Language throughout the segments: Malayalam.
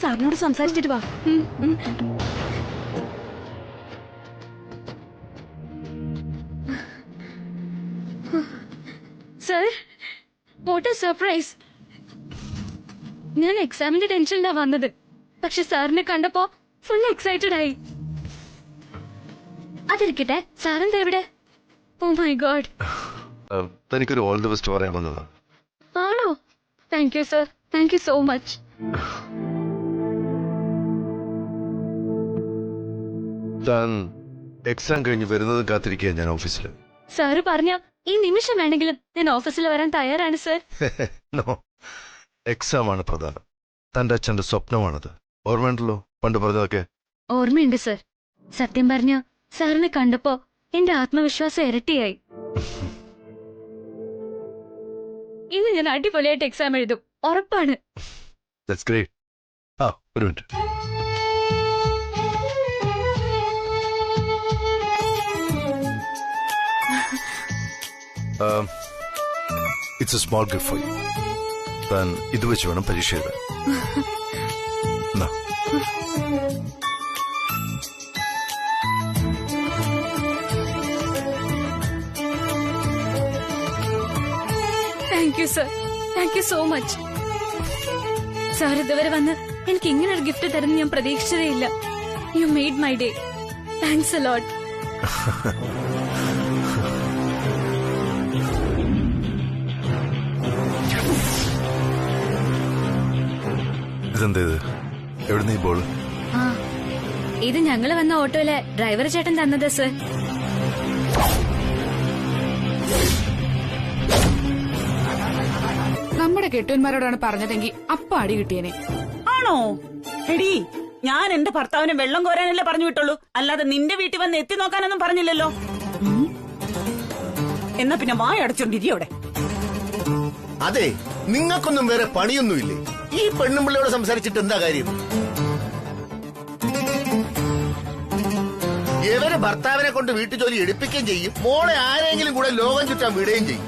സാറിനോട് സംസാരിച്ചിട്ട് വാ. Sir, what A surprise. ഞാൻ എക്സാമിന്റെ ടെൻഷനിലാ വന്നത്, പക്ഷെ സാറിനെ കണ്ടപ്പോ ഫുൾ എക്സൈറ്റഡ് ആയി. അതിരിക്കട്ടെ, സാറെന്താ ഇവിടെ? Oh my God. തനിക്കൊരു ഓൾ ദി ബെസ്റ്റ് പറയാൻ വന്നതാ. ആണോ? Thank you sir, thank you so much. താൻ എക്സാം കഴിഞ്ഞ് വരുന്നത് കാത്തിരിക്കുക ഞാൻ ഓഫീസിൽ. സാറ് പറഞ്ഞ ഈ നിമിഷം വേണമെങ്കിലും ഞാൻ ഓഫീസിൽ വരാൻ തയ്യാറാണ് സർ. നോ, എക്സാം ആണ് പ്രധാനം. തന്റെ അച്ഛന്റെ സ്വപ്നമാണത്. ഓർമ്മയുണ്ടല്ലോ പണ്ട് പറഞ്ഞതൊക്കെ? ഓർമ്മയുണ്ട് സർ. സത്യം പറഞ്ഞ സാറിനെ കണ്ടപ്പോ എന്റെ ആത്മവിശ്വാസം ഇരട്ടിയായി. ഇന്ന് ഞാൻ അടിപൊളിയായിട്ട് എക്സാം എഴുതും, ഉറപ്പാണ്. That's great. ഒരു minute. It's a small gift for you. താൻ ഇത് വെച്ച് വേണം പരീക്ഷ എഴുതാൻ. Thank you sir, thank you so much. Sir ഇതുവരെ വന്ന് എനിക്ക് ഇങ്ങനെ ഒരു ഗിഫ്റ്റ് തരുന്ന ഞാൻ പ്രതീക്ഷിച്ചതേയില്ല. You made my day. Thanks a lot. ഇതെന്താ ഇത്? എവിടുന്ന ഈ ബോൾ? ഇത് ഞങ്ങള് വന്ന ഓട്ടോയിലെ ഡ്രൈവർ ചേട്ടൻ തന്നത് സർ. നമ്മുടെ കെട്ടുവന്മാരോടാണ് പറഞ്ഞതെങ്കിൽ അപ്പ അടി കിട്ടിയനെ. ആണോ? എടീ, ഞാൻ എന്റെ ഭർത്താവിനെ വെള്ളം കോരാനല്ലേ പറഞ്ഞു വിട്ടുള്ളൂ, അല്ലാതെ നിന്റെ വീട്ടിൽ വന്ന് എത്തി നോക്കാനൊന്നും പറഞ്ഞില്ലല്ലോ. എന്നാ പിന്നെ വായടച്ചോണ്ടിരി അവിടെ. അതെ, നിങ്ങൾക്കൊന്നും വേറെ പണിയൊന്നുമില്ലേ? ഈ പെണ്ണുമ്പിള്ളയോട് സംസാരിച്ചിട്ട് എന്താ കാര്യം? ഇവര് ഭർത്താവിനെ കൊണ്ട് വീട്ടുജോലി എടുപ്പിക്കുകയും ചെയ്യും, മോളെ ആരെങ്കിലും കൂടെ ലോകം ചുറ്റാൻ വിടുകയും ചെയ്യും.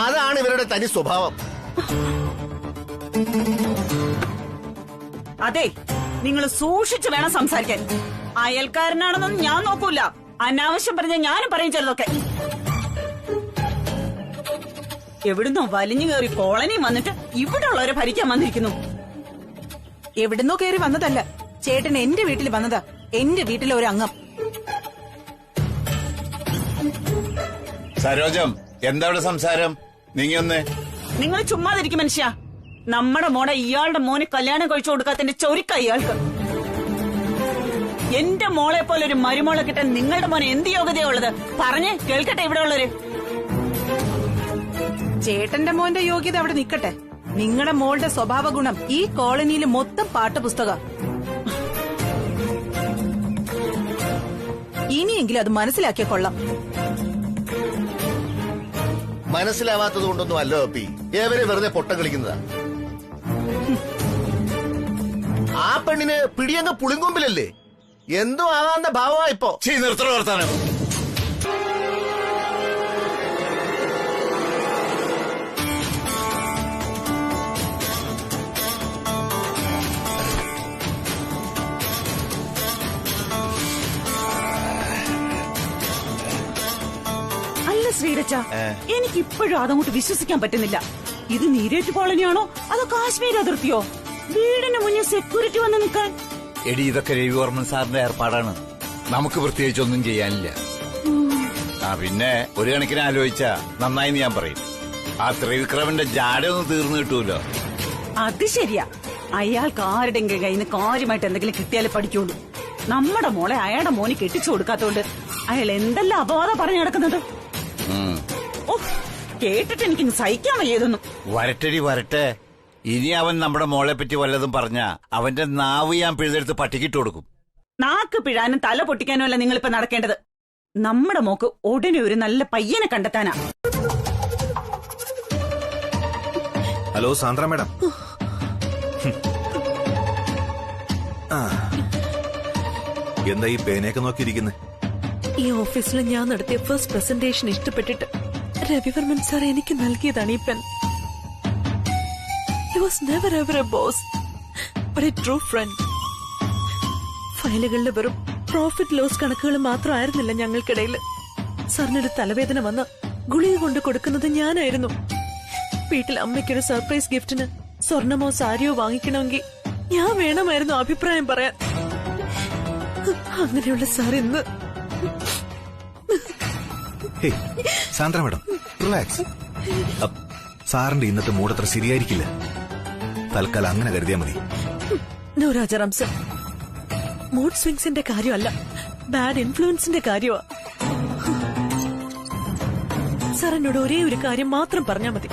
അതാണ് ഇവരുടെ തനി സ്വഭാവം. അതെ, നിങ്ങൾ സൂക്ഷിച്ചു വേണം സംസാരിക്കാൻ. അയൽക്കാരനാണെന്നൊന്നും ഞാൻ നോക്കൂല. അനാവശ്യം പറഞ്ഞ ഞാനും പറയും ചിലതൊക്കെ. എവിടുന്നോ വലിഞ്ഞു കയറി കോളനി വന്നിട്ട് ഇവിടെ ഉള്ളവരെ ഭരിക്കാൻ വന്നിരിക്കുന്നു. എവിടുന്നോ കയറി വന്നതല്ല, ചേട്ടൻ എന്റെ വീട്ടിൽ വന്നതാ. എന്റെ വീട്ടിലെ ഒരു അംഗം. സരോജം, എന്താ ഇവിടെ സംസാരം? നീങ്ങൊന്നേ. നിങ്ങൾ ചുമ്മാതിരിക്കും മനുഷ്യ. നമ്മുടെ മോടെ ഇയാളുടെ മോന് കല്യാണം കഴിച്ചു കൊടുക്കാത്തതിന്റെ ചൊരുക്ക ഇയാൾക്ക്. എന്റെ മോളെ പോലെ ഒരു മരുമോളെ കിട്ടാൻ നിങ്ങളുടെ മോനെ എന്ത് യോഗ്യതയുള്ളത്? പറഞ്ഞേ കേൾക്കട്ടെ ഇവിടെ ഉള്ളവര്. ചേട്ടന്റെ മോന്റെ യോഗ്യത അവിടെ നിക്കട്ടെ. നിങ്ങളുടെ മോളുടെ സ്വഭാവ ഗുണം ഈ കോളനിയിൽ മൊത്തം പാഠപുസ്തക. ഇനിയെങ്കിലും അത് മനസ്സിലാക്കിയ കൊള്ളാം. മനസ്സിലാവാത്തത് കൊണ്ടൊന്നും അല്ലോ അപ്പി, ഏവരെ വെറുതെ പൊട്ടം കളിക്കുന്നതാ. ആ പെണ്ണിന് പിടിയങ്ങ് പുളിങ്കൊമ്പിലല്ലേ? എന്തോ ആകാത്ത ഭാവമാ ഇപ്പോ. നിർത്തണ വർത്താനം. ശ്രീരച്ച, എനിക്ക് ഇപ്പോഴും അതങ്ങോട്ട് വിശ്വസിക്കാൻ പറ്റുന്നില്ല. ഇത് നീരേറ്റ് കോളനിയാണോ അതോ കാശ്മീർ അതിർത്തിയോ? വീടിന് മുന്നിൽ സെക്യൂരിറ്റി വന്ന് നിൽക്കാൻ. എടി, ഇതൊക്കെ രവിവർമ്മൻ സാറിന്റെ ഏർപ്പാടാണ്. നമുക്ക് പ്രത്യേകിച്ചൊന്നും ചെയ്യാനില്ല. പിന്നെ ഒരു കണക്കിന് ആലോചിച്ചാ നന്നായി ഞാൻ പറയും. ആ ത്രിവിക്രമന്റെ ജാട ഒന്ന് തീർന്നു കിട്ടൂലോ. അത് ശരിയാ. അയാൾക്ക് ആരുടെങ്കിലും കയ്യിൽ നിന്ന് കാര്യമായിട്ട് എന്തെങ്കിലും കിട്ടിയാലേ പഠിക്കുള്ളൂ. നമ്മുടെ മോളെ അയാളുടെ മോന് കെട്ടിച്ചു കൊടുക്കാത്തോണ്ട് അയാൾ എന്തെല്ലാം അപവാദം പറഞ്ഞു നടക്കുന്നത്. കേട്ടിട്ട് എനിക്ക് സഹിക്കാൻ വയ്യതൊന്നും. വരട്ടെടി വരട്ടെ. ഇനി അവൻ നമ്മുടെ മോളെ പറ്റി വല്ലതും പറഞ്ഞ അവന്റെ നാവ് ഞാൻ പിഴുതെടുത്ത് പട്ടിക്കിട്ട് കൊടുക്കും. നാക്ക് പിഴാനും തല പൊട്ടിക്കാനും അല്ല നിങ്ങളിപ്പോ നടക്കേണ്ടത്. നമ്മുടെ മോക്ക് ഉടനെ ഒരു നല്ല പയ്യനെ കണ്ടെത്താനാ. Hello Sandra madam. എന്താ ഈ പേനയൊക്കെ നോക്കിയിരിക്കുന്നത്? ഈ ഓഫീസിൽ ഞാൻ നടത്തിയ ഫസ്റ്റ് പ്രസന്റേഷൻ ഇഷ്ടപ്പെട്ടിട്ട് രവിവർമ്മൻ സാർ എനിക്ക് നൽകിയതാണ് ഈ pen. He was never ever a boss, but a true friend. ഫയലുകളിലെ വെറും പ്രോഫിറ്റ് ലോസ് കണക്കുകൾ മാത്രമായിരുന്നില്ല ഞങ്ങൾക്കിടയിൽ. സാറിനൊരു തലവേദന വന്ന് ഗുളിക കൊണ്ട് കൊടുക്കുന്നത് ഞാനായിരുന്നു. വീട്ടിൽ അമ്മയ്ക്കൊരു സർപ്രൈസ് ഗിഫ്റ്റിന് സ്വർണമോ സാരിയോ വാങ്ങിക്കണമെങ്കിൽ ഞാൻ വേണമായിരുന്നു അഭിപ്രായം പറയാൻ. അങ്ങനെയുള്ള സാർ ഇന്ന് സാന്ദ്ര മാഡം റിലാക്സ്. സാറിന്റെ ഇന്നത്തെ മൂഡ് അത്ര ശരിയായിരിക്കില്ല. തൽക്കാലം അങ്ങനെ കരുതിയാ മതി. നോ രാജാറാം സർ, മൂഡ് സ്വിങ്സിന്റെ കാര്യമല്ല, ബാഡ് ഇൻഫ്ലുവൻസിന്റെ കാര്യമാ. സാർ എന്നോട് ഒരേ ഒരു കാര്യം മാത്രം പറഞ്ഞാൽ മതി.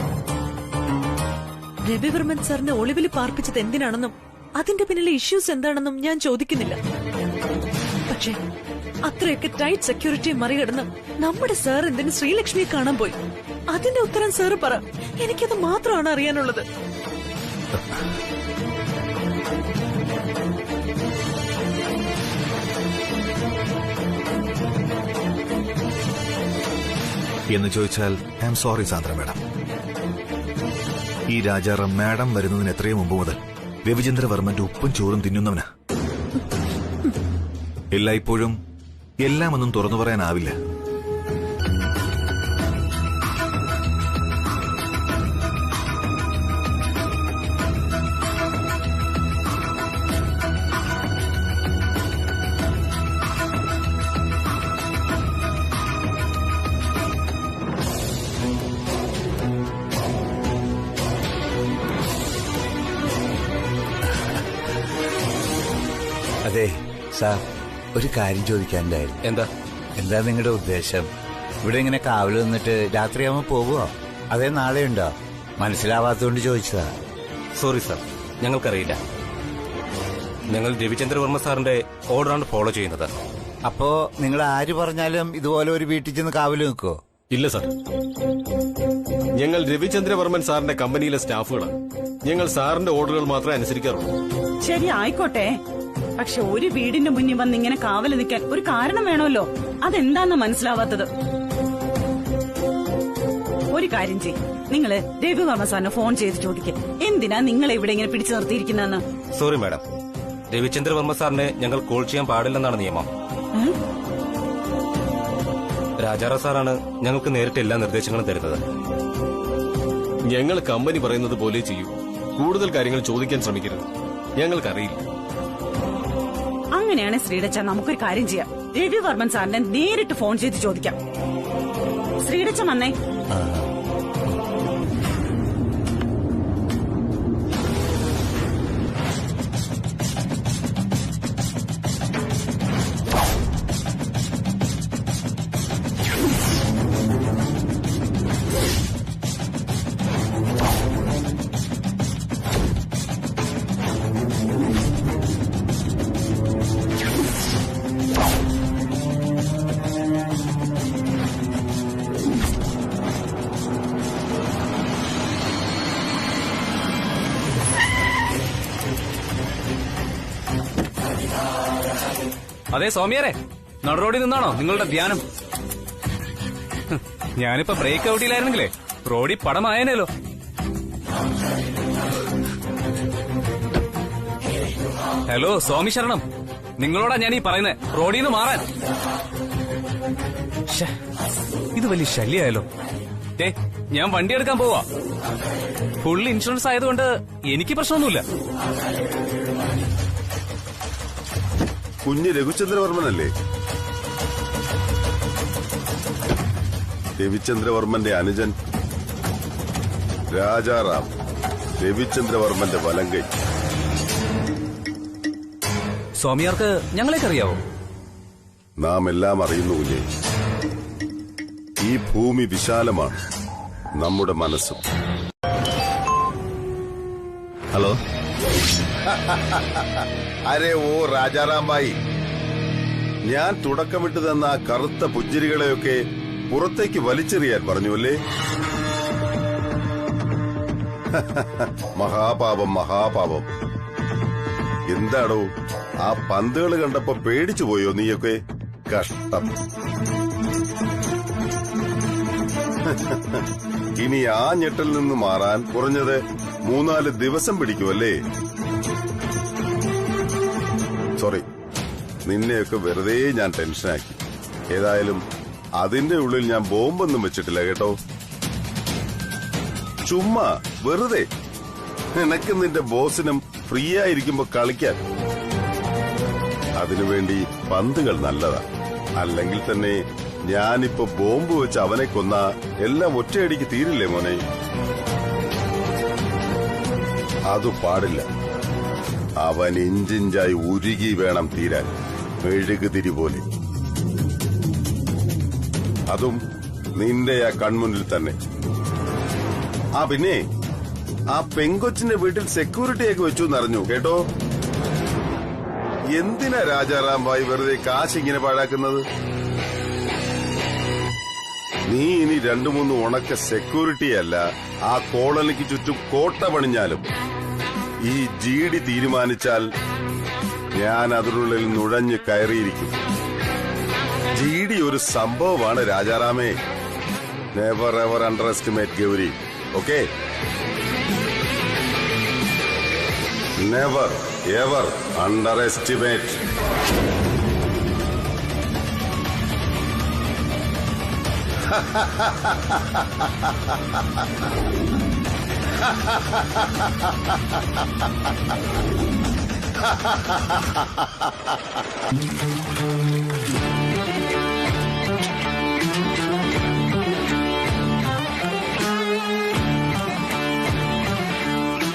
രവിവർമ്മൻ സാറിനെ ഒളിവിൽ പാർപ്പിച്ചത് എന്തിനാണെന്നും അതിന്റെ പിന്നിലെ ഇഷ്യൂസ് എന്താണെന്നും ഞാൻ ചോദിക്കുന്നില്ല. പക്ഷേ അത്രയൊക്കെ ടൈറ്റ് സെക്യൂരിറ്റി മറികടന്ന് നമ്മുടെ സാർ എന്തിന് ശ്രീലക്ഷ്മിയെ കാണാൻ പോയി? അതിന്റെ ഉത്തരം സാർ പറ. എനിക്കത് മാത്രമാണ് അറിയാനുള്ളത്. എന്ന് ചോദിച്ചാൽ I am sorry Sandra madam. ഈ രാജാറാം മാഡം വരുന്നതിന് എത്രയോ മുമ്പ് മുതൽ രവിചന്ദ്രവർമ്മന്റെ ഉപ്പും ചോറും തിന്നുന്നവനാ. എല്ലായ്പ്പോഴും എല്ലാം ഒന്നും തുറന്നു പറയാനാവില്ല. അതെ സാർ, ഒരു കാര്യം ചോദിക്കാനുണ്ടായിരുന്നു. എന്താ നിങ്ങളുടെ ഉദ്ദേശം? ഇവിടെ ഇങ്ങനെ കാവല് നിന്നിട്ട് രാത്രിയാവുമ്പോ പോകുമോ? അതേ നാളെ ഉണ്ടോ? മനസ്സിലാവാത്തോണ്ട് ചോദിച്ചതാ. സോറി സാർ, ഞങ്ങൾക്കറിയില്ല. ഞങ്ങൾ രവിചന്ദ്രവർമ്മ സാറിന്റെ ഓർഡറാണ് ഫോളോ ചെയ്യുന്നത്. അപ്പോ നിങ്ങൾ ആര് പറഞ്ഞാലും ഇതുപോലെ ഒരു വീട്ടിൽ ചെന്ന് കാവല് നിൽക്കോ? ഇല്ല സാർ, ഞങ്ങൾ രവിചന്ദ്രവർമ്മൻ സാറിന്റെ കമ്പനിയിലെ സ്റ്റാഫുകളാണ്. ഞങ്ങൾ സാറിന്റെ ഓർഡറുകൾ മാത്രമേ അനുസരിക്കാറുള്ളൂ. ശരി, ആയിക്കോട്ടെ. പക്ഷെ ഒരു വീടിന്റെ മുന്നിൽ വന്ന് ഇങ്ങനെ കാവല് നിൽക്കാൻ ഒരു കാരണം വേണമല്ലോ. അതെന്താന്ന് മനസ്സിലാവാത്തത്? ഒരു കാര്യം ചെയ്യ്, നിങ്ങള് രവിവർമ്മ സാറിന് ഫോൺ ചെയ്ത് ചോദിക്കും എന്തിനാ നിങ്ങളെ ഇവിടെ ഇങ്ങനെ പിടിച്ചു നിർത്തിയിരിക്കുന്നെന്ന്. സോറി മാഡം, രവിചന്ദ്രവർമ്മ സാറിനെ ഞങ്ങൾ കോൾ ചെയ്യാൻ പാടില്ലെന്നാണ് നിയമം. രാജാറാം സാറാണ് ഞങ്ങൾക്ക് നേരിട്ട് എല്ലാ നിർദ്ദേശങ്ങളും തരുന്നത്. ഞങ്ങൾ കമ്പനി പറയുന്നത് പോലെ ചെയ്യൂ. കൂടുതൽ കാര്യങ്ങൾ ചോദിക്കാൻ ശ്രമിക്കരുത്. ഞങ്ങൾക്കറിയില്ല. അങ്ങനെയാണ് ശ്രീടച്ച, നമുക്കൊരു കാര്യം ചെയ്യാം. രവിവർമ്മൻ സാറിനെ നേരിട്ട് ഫോൺ ചെയ്ത് ചോദിക്കാം. ശ്രീടച്ച വന്നേ. അതെ സൗമ്യരെ, നടുറോഡിൽ നിന്നാണോ നിങ്ങളുടെ ധ്യാനം? ഞാനിപ്പോ ബ്രേക്ക് ഔട്ടിലായിരുന്നെങ്കിലേ റോഡിൽ പടമായേനല്ലോ. ഹലോ സ്വാമി ശരണം, നിങ്ങളോടാ ഞാൻ ഈ പറയുന്നത്, റോഡിൽ നിന്ന് മാറാൻ. ഇത് വലിയ ശല്യായാലോ. ഞാൻ വണ്ടി എടുക്കാൻ പോവാ. ഫുൾ ഇൻഷുറൻസ് ആയതുകൊണ്ട് എനിക്ക് പ്രശ്നമൊന്നുമില്ല. കുഞ്ഞ് രഘുചന്ദ്രവർമ്മനല്ലേ? രവിചന്ദ്രവർമ്മന്റെ അനുജൻ രാജാറാം, രവിചന്ദ്രവർമ്മന്റെ വലങ്കൈ. സ്വാമിയാർക്ക് ഞങ്ങളെയൊക്കെ അറിയാവോ? നാം എല്ലാം അറിയുന്നു കുഞ്ഞെ. ഈ ഭൂമി വിശാലമാണ്, നമ്മുടെ മനസ്സും. ഹലോ. അരേ ഓ രാജാറാം ഭായി, ഞാൻ തുടക്കമിട്ട് തന്ന ആ കറുത്ത പുഞ്ചിരികളെയൊക്കെ പുറത്തേക്ക് വലിച്ചെറിയാൻ പറഞ്ഞുവല്ലേ? മഹാപാപം, മഹാപാപം. എന്താടോ, ആ പന്തുകൾ കണ്ടപ്പോ പേടിച്ചു പോയോ നീയൊക്കെ? കഷ്ടം. ഇനി ആ ഞെട്ടൽ നിന്ന് മാറാൻ കുറഞ്ഞത് 3-4 ദിവസം പിടിക്കുമല്ലേ? സോറി, നിന്നെയൊക്കെ വെറുതെ ഞാൻ ടെൻഷനാക്കി. ഏതായാലും അതിന്റെ ഉള്ളിൽ ഞാൻ ബോംബൊന്നും വെച്ചിട്ടില്ല കേട്ടോ. ചുമ്മാ വെറുതെ നിനക്ക് നിന്റെ ബോസിനും ഫ്രീ ആയിരിക്കുമ്പോ കളിക്കാൻ. അതിനുവേണ്ടി പന്തുകൾ നല്ലതാ. അല്ലെങ്കിൽ തന്നെ ഞാനിപ്പോ ബോംബ് വെച്ച് അവനെ കൊന്ന എല്ലാം ഒറ്റയടിക്ക് തീരില്ലേ മോനെ? അത് പാടില്ല. അവൻ ഇഞ്ചിഞ്ചായി ഉരുകി വേണം തീരാൻ, മെഴുകുതിരി പോലെ. അതും നിന്റെ ആ കൺമുന്നിൽ തന്നെ. പിന്നെ ആ പെങ്കൊച്ചിന്റെ വീട്ടിൽ സെക്യൂരിറ്റിയൊക്കെ വെച്ചു എന്നറിഞ്ഞു കേട്ടോ. എന്തിനാ രാജാറാം ഭായ് വെറുതെ കാശ് ഇങ്ങനെ പാഴാക്കുന്നത്? നീ ഇനി 2-3 ഉണക്ക സെക്യൂരിറ്റി അല്ല, ആ കോളനിക്ക് ചുറ്റും കോട്ട പണിഞ്ഞാലും ഈ GD തീരുമാനിച്ചാൽ ഞാൻ അതിനുള്ളിൽ നുഴഞ്ഞ് കയറിയിരിക്കും. GD ഒരു സംഭവമാണ് രാജാറാമേ. Never ever underestimate Gauri. Okay? Never ever underestimate.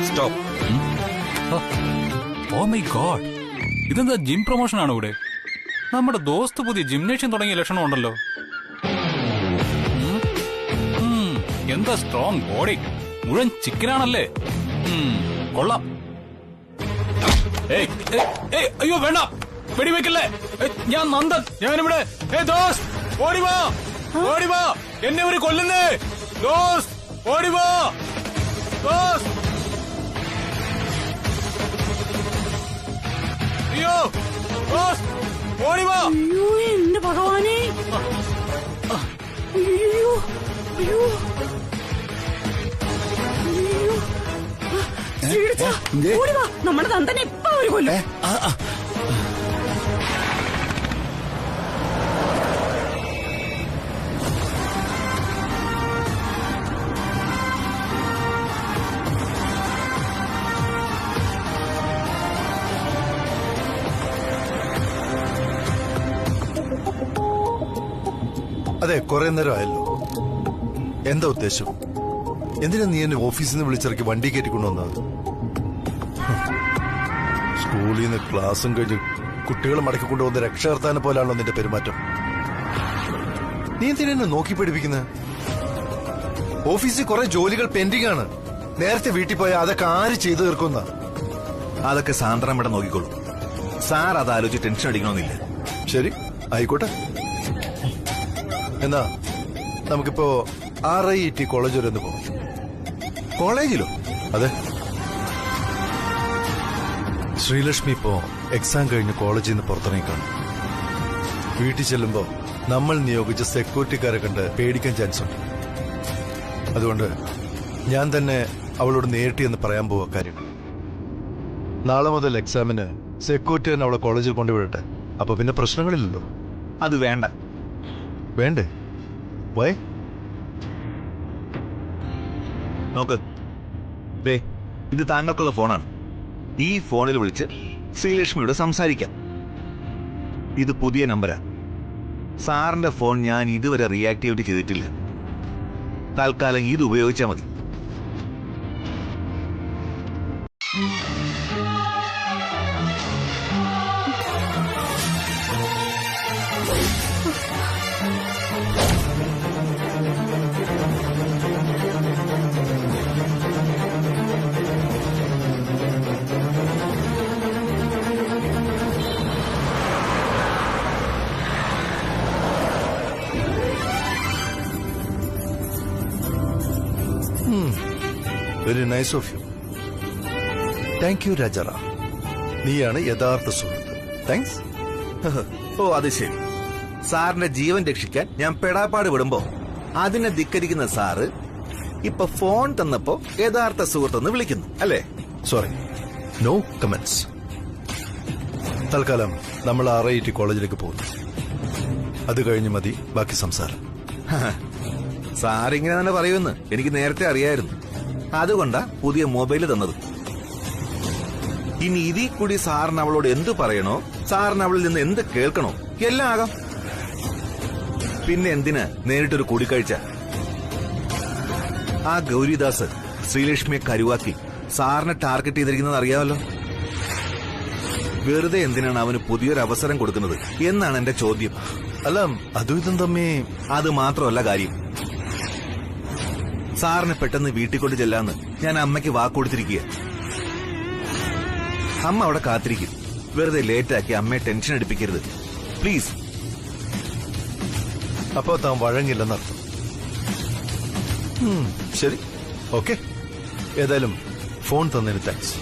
Stop. Oh my God, ഇതെന്താ ജിം പ്രൊമോഷൻ ആണോ ഇവിടെ? നമ്മുടെ ദോസ്ത് പുതിയ ജിംനേഷ്യം തുടങ്ങിയ ലക്ഷണം ഉണ്ടല്ലോ. എന്താ സ്ട്രോങ് ബോഡി, മുഴുവൻ ചിക്കനാണല്ലേ. കൊള്ളാം. അയ്യോ വേണ്ട, വെടിവെക്കല്ലേ. ഞാൻ നന്ദൻ, ഞാനിവിടെ. ദോസ്ത് ഓടിവാ, ഓടിവാ, എന്നെ ഒരു കൊല്ലുന്നേ. ദോസ്ത് ഓടിവാ, ദോസ്ത്. അയ്യോ ദോസ്ത് ഓടിവാ. അയ്യോ എന്റെ ഭഗവാനെ. അയ്യോ അയ്യോ ഓടിവാ, നമ്മുടെ നന്ദനെ ഇപ്പൊ ഒരു കൊല്ലും. അതെ, കുറെ നേരം ആയല്ലോ. എന്താ ഉദ്ദേശം? എന്തിനാ നീ എന്നെ ഓഫീസിൽ നിന്ന് വിളിച്ചിറക്കി വണ്ടി കയറ്റിക്കൊണ്ടുവന്നത്? സ്കൂളിൽ നിന്ന് ക്ലാസ്സും കഴിഞ്ഞ് കുട്ടികളെ മടക്കി കൊണ്ടുപോകുന്ന രക്ഷകർത്താനെ പോലാണല്ലോ നിന്റെ പെരുമാറ്റം. നീ എന്തിനാ എന്നെ നോക്കി പഠിപ്പിക്കുന്നത്? ഓഫീസിൽ കുറെ ജോലികൾ പെൻഡിംഗ് ആണ്. നേരത്തെ വീട്ടിൽ പോയാൽ അതൊക്കെ ആര് ചെയ്തു തീർക്കുന്ന? അതൊക്കെ സാന്ദ്രം ഇവിടെ നോക്കിക്കോളൂ. സാർ അതാലോചിച്ച് ടെൻഷൻ അടിക്കണമെന്നില്ല. ശരി, ആയിക്കോട്ടെ. എന്നാ നമുക്കിപ്പോ RIT കോളേജ് വരെ ഒന്ന് പോകാം. കോളേജിലോ? അതെ, ശ്രീലക്ഷ്മി ഇപ്പോ എക്സാം കഴിഞ്ഞ് കോളേജിൽ നിന്ന് പുറത്തിറങ്ങിക്കാണ്. വീട്ടിൽ ചെല്ലുമ്പോ നമ്മൾ നിയോഗിച്ച സെക്യൂരിറ്റിക്കാരെ കണ്ട് പേടിക്കാൻ ചാൻസ് ഉണ്ട്. അതുകൊണ്ട് ഞാൻ തന്നെ അവളോട് നേരിട്ട് എന്ന് പറയാൻ പോവാ കാര്യം. നാളെ മുതൽ എക്സാമിന് സെക്യൂരിറ്റി തന്നെ അവളെ കോളേജിൽ കൊണ്ടുവിടട്ടെ. അപ്പൊ പിന്നെ പ്രശ്നങ്ങളില്ലല്ലോ. അത് വേണ്ട. വേണ്ടേ? വൈ? നോക്ക്, ഇത് താങ്കൾക്കുള്ള ഫോണാണ്. ഈ ഫോണിൽ വിളിച്ച് ശ്രീലക്ഷ്മിയോട് സംസാരിക്കാം. ഇത് പുതിയ നമ്പരാ. സാറിന്റെ ഫോൺ ഞാൻ ഇതുവരെ റീആക്ടിവേറ്റ് ചെയ്തിട്ടില്ല. തൽക്കാലം ഇത് ഉപയോഗിച്ചാൽ മതി. Very nice of you. Thank you Rajaram. നീയാണ് യഥാർത്ഥ സുഹൃത്ത്. താങ്ക്സ്. ഓ അത് ശരി. സാറിന്റെ ജീവൻ രക്ഷിക്കാൻ ഞാൻ പെടാപ്പാട് വിടുമ്പോ അതിനെ ധിക്കരിക്കുന്ന സാറ് ഇപ്പൊ ഫോൺ തന്നപ്പോ യഥാർത്ഥ സുഹൃത്തെന്ന് വിളിക്കുന്നു അല്ലേ? Sorry, no comments. തൽക്കാലം നമ്മൾ RIT കോളേജിലേക്ക് പോകുന്നു. അത് കഴിഞ്ഞ് മതി ബാക്കി സംസാരം. സാറിങ്ങനെ തന്നെ പറയുമെന്ന് എനിക്ക് നേരത്തെ അറിയായിരുന്നു. അതുകൊണ്ടാ പുതിയ മൊബൈൽ തന്നത്. ഇനി ഇതിൽ കൂടി സാറിന് അവളോട് എന്ത് പറയണോ, സാറിന് അവളിൽ നിന്ന് എന്ത് കേൾക്കണോ, എല്ലാം ആകാം. പിന്നെ എന്തിന് നേരിട്ടൊരു കൂടിക്കാഴ്ച? ആ ഗൗരിദാസ് ശ്രീലക്ഷ്മിയെ കരുവാക്കി സാറിനെ ടാർഗറ്റ് ചെയ്തിരിക്കുന്നത് അറിയാമല്ലോ. വെറുതെ എന്തിനാണ് അവന് പുതിയൊരു അവസരം കൊടുക്കുന്നത് എന്നാണ് എന്റെ ചോദ്യം. അല്ല, അതും ഇതും തമ്മി. അത് മാത്രമല്ല കാര്യം, സാറിന് പെട്ടെന്ന് വീട്ടിൽ കൊണ്ട് ചെല്ലാന്ന് ഞാൻ അമ്മയ്ക്ക് വാക്കുകൊടുത്തിരിക്കുക. അമ്മ അവിടെ കാത്തിരിക്കും. വെറുതെ ലേറ്റാക്കി അമ്മയെ ടെൻഷൻ അടിപ്പിക്കരുത് പ്ലീസ്. അപ്പോ താൻ വഴങ്ങില്ലെന്നർത്ഥം. ശരി, ഓക്കെ. ഏതായാലും ഫോൺ തന്നതിന് താങ്ക്സ്.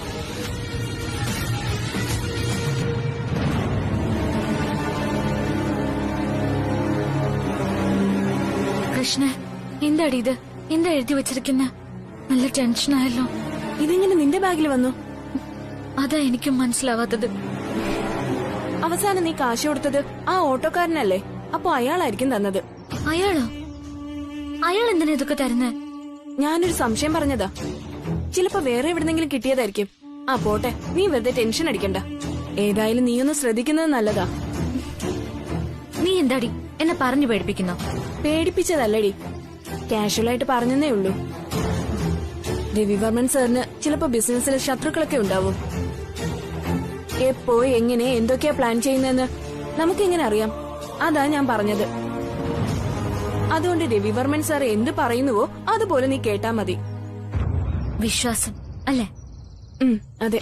കൃഷ്ണ, എന്താടി ഇത്? എന്താ എഴുതി വെച്ചിരിക്കുന്ന? നല്ല ടെൻഷനായല്ലോ. ഇതെങ്ങനെ നിന്റെ ബാഗിൽ വന്നു? അതാ എനിക്കും മനസ്സിലാവാത്തത്. അവസാനം നീ കാശ് കൊടുത്തത് ആ ഓട്ടോക്കാരനല്ലേ? അപ്പൊ അയാളായിരിക്കും തന്നത്. അയാളോ? അയാൾ എന്തിനാ ഇതൊക്കെ തരുന്നേ? ഞാനൊരു സംശയം പറഞ്ഞതാ. ചിലപ്പോ വേറെ എവിടെന്നെങ്കിലും കിട്ടിയതായിരിക്കും. ആ പോട്ടെ, നീ വെറുതെ ടെൻഷൻ അടിക്കണ്ട. ഏതായാലും നീയൊന്ന് ശ്രദ്ധിക്കുന്നത് നല്ലതാ. നീ എന്താടി എന്നെ പറഞ്ഞു പേടിപ്പിക്കുന്നോ? പേടിപ്പിച്ചതല്ലടി, കാഷ്വലായിട്ട് പറഞ്ഞതേ ഉള്ളൂ. രവിവർമ്മൻ സാറിന് ചിലപ്പോ ബിസിനസ്സിൽ ശത്രുക്കളൊക്കെ ഉണ്ടാവും. എപ്പോ എങ്ങനെ എന്തൊക്കെയാ പ്ലാൻ ചെയ്യുന്നതെന്ന് നമുക്കെങ്ങനെ അറിയാം? അതാ ഞാൻ പറഞ്ഞത്. അതുകൊണ്ട് രവിവർമ്മൻ സാർ എന്ത് പറയുന്നുവോ അതുപോലെ നീ കേട്ടാ മതി. വിശ്വാസം അല്ലേ? അതെ.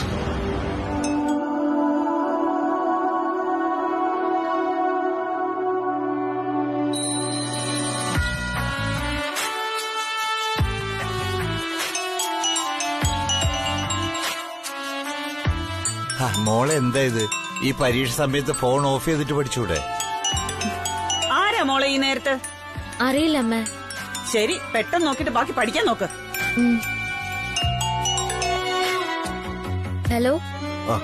മോളെ എന്താ ഇത്? ഈ പരീക്ഷ സമയത്ത് ഫോൺ ഓഫ് ചെയ്തിട്ട് പഠിച്ചൂടെ? ആരാ മോളെ ഈ നേരത്ത്? അറിയില്ല അമ്മ. ശരി, പെട്ടെന്ന് നോക്കിട്ട് ബാക്കി പഠിക്കാൻ നോക്ക്. ഹലോ.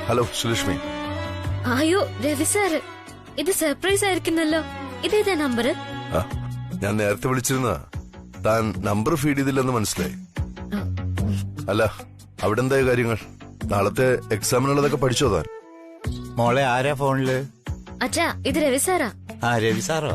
ഹലോ ശ്രീലക്ഷ്മി. അയ്യോ രവി സാറ്, ഇത് സർപ്രൈസ് ആയിരിക്കുന്നല്ലോ. ഇതേതാ നമ്പർ? ഞാൻ നേരത്തെ വിളിച്ചിരുന്ന താൻ നമ്പർ ഫീഡ് ചെയ്തില്ലെന്ന് മനസ്സിലായി. അല്ല, അവിടെ എന്തായ കാര്യങ്ങൾ? നാളത്തെ എക്സാമിനുള്ളതൊക്കെ പഠിച്ചോ താൻ? മോളെ ആരാ ഫോണില്? അച്ഛാ, ഇത് രവി സാറാ. ആ, രവി സാറോ?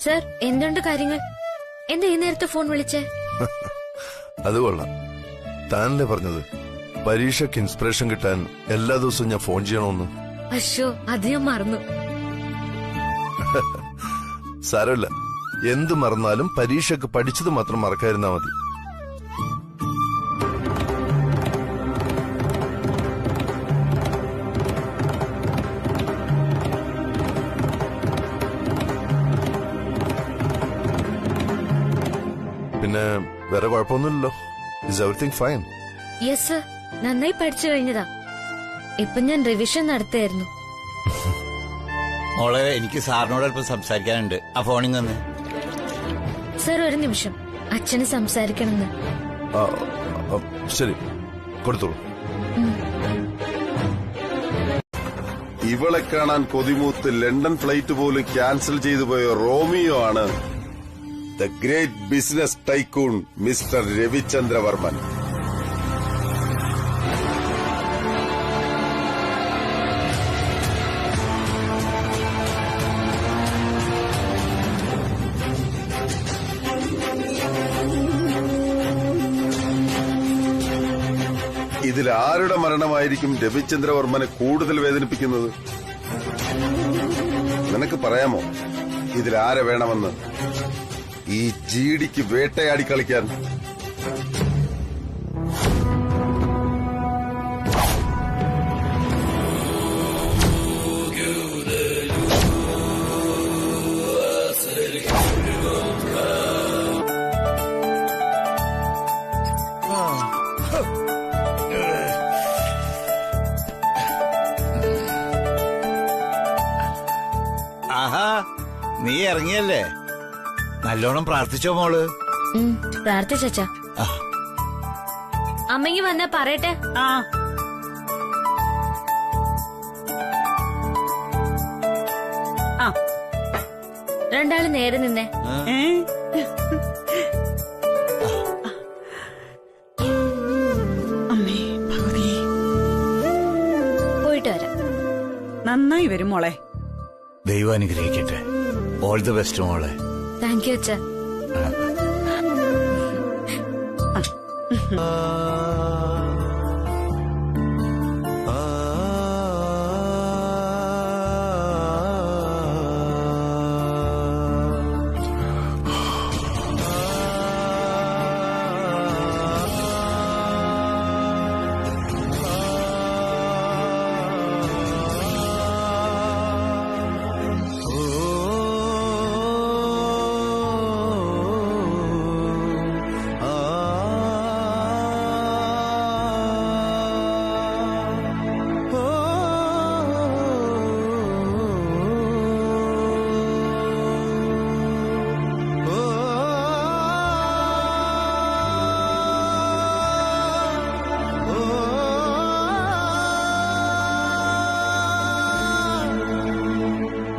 സർ, എന്തുണ്ട് കാര്യങ്ങൾ? എന്താ ഈ നേരത്തെ ഫോൺ വിളിച്ചേ? അത് കൊള്ളാം. താനല്ലേ പറഞ്ഞത് പരീക്ഷയ്ക്ക് ഇൻസ്പിറേഷൻ കിട്ടാൻ എല്ലാ ദിവസവും ഞാൻ ഫോൺ ചെയ്യണമെന്ന്? അശ്ശോ, അത് ഞാൻ മറന്നു. സാരമില്ല, എന്ത് മറന്നാലും പരീക്ഷയ്ക്ക് പഠിച്ചത് മാത്രം മറക്കാതിരുന്നാ മതി. പിന്നെ വേറെ കുഴപ്പമൊന്നുമില്ലല്ലോ? Is everything fine? Yes sir, നന്നായി പഠിച്ചു കഴിഞ്ഞതാ. ഇപ്പൊ ഞാൻ റിവിഷൻ നടത്തായിരുന്നു. മോളെ, എനിക്ക് സാറിനോട് അല്പം സംസാരിക്കാനുണ്ട്. ആ ഫോണിൽ നിന്ന്. സർ, ഒരു നിമിഷം, അച്ഛന് സംസാരിക്കണമെന്ന്. ശരി, കൊടുത്തോളൂ. ഇവളെ കാണാൻ കൊതിമൂത്ത് ലണ്ടൻ ഫ്ലൈറ്റ് പോലും ക്യാൻസൽ ചെയ്തു പോയ റോമിയോ ആണ് the great business tycoon mister Ravichandravarman. ഇതിൽ ആരുടെ മരണമായിരിക്കും രവിചന്ദ്രവർമ്മനെ കൂടുതൽ വേദനിപ്പിക്കുന്നത്? നിനക്ക് പറയാമോ ഇതിലാരെ വേണമെന്ന്? ഈ ജീഡിക്ക് വേട്ടയാടി കളിക്കാൻ. നീ ഇറങ്ങിയല്ലേ, നല്ലോണം പ്രാർത്ഥിച്ചോ മോള്? പ്രാർത്ഥിച്ചാ. ആ. അമ്മയ്ക്ക് വന്ന പറയട്ടെ. ആ ആ രണ്ടാള് നേരെ നിന്നേ. അമ്മേ ഭഗവതി, പോയിട്ട് വരാം. നന്നായി വരും മോളെ. ദൈവം അനുഗ്രഹിക്കട്ടെ. ഓൾ ദി ബെസ്റ്റ് മോളെ. താങ്ക് യു അച്ഛാ.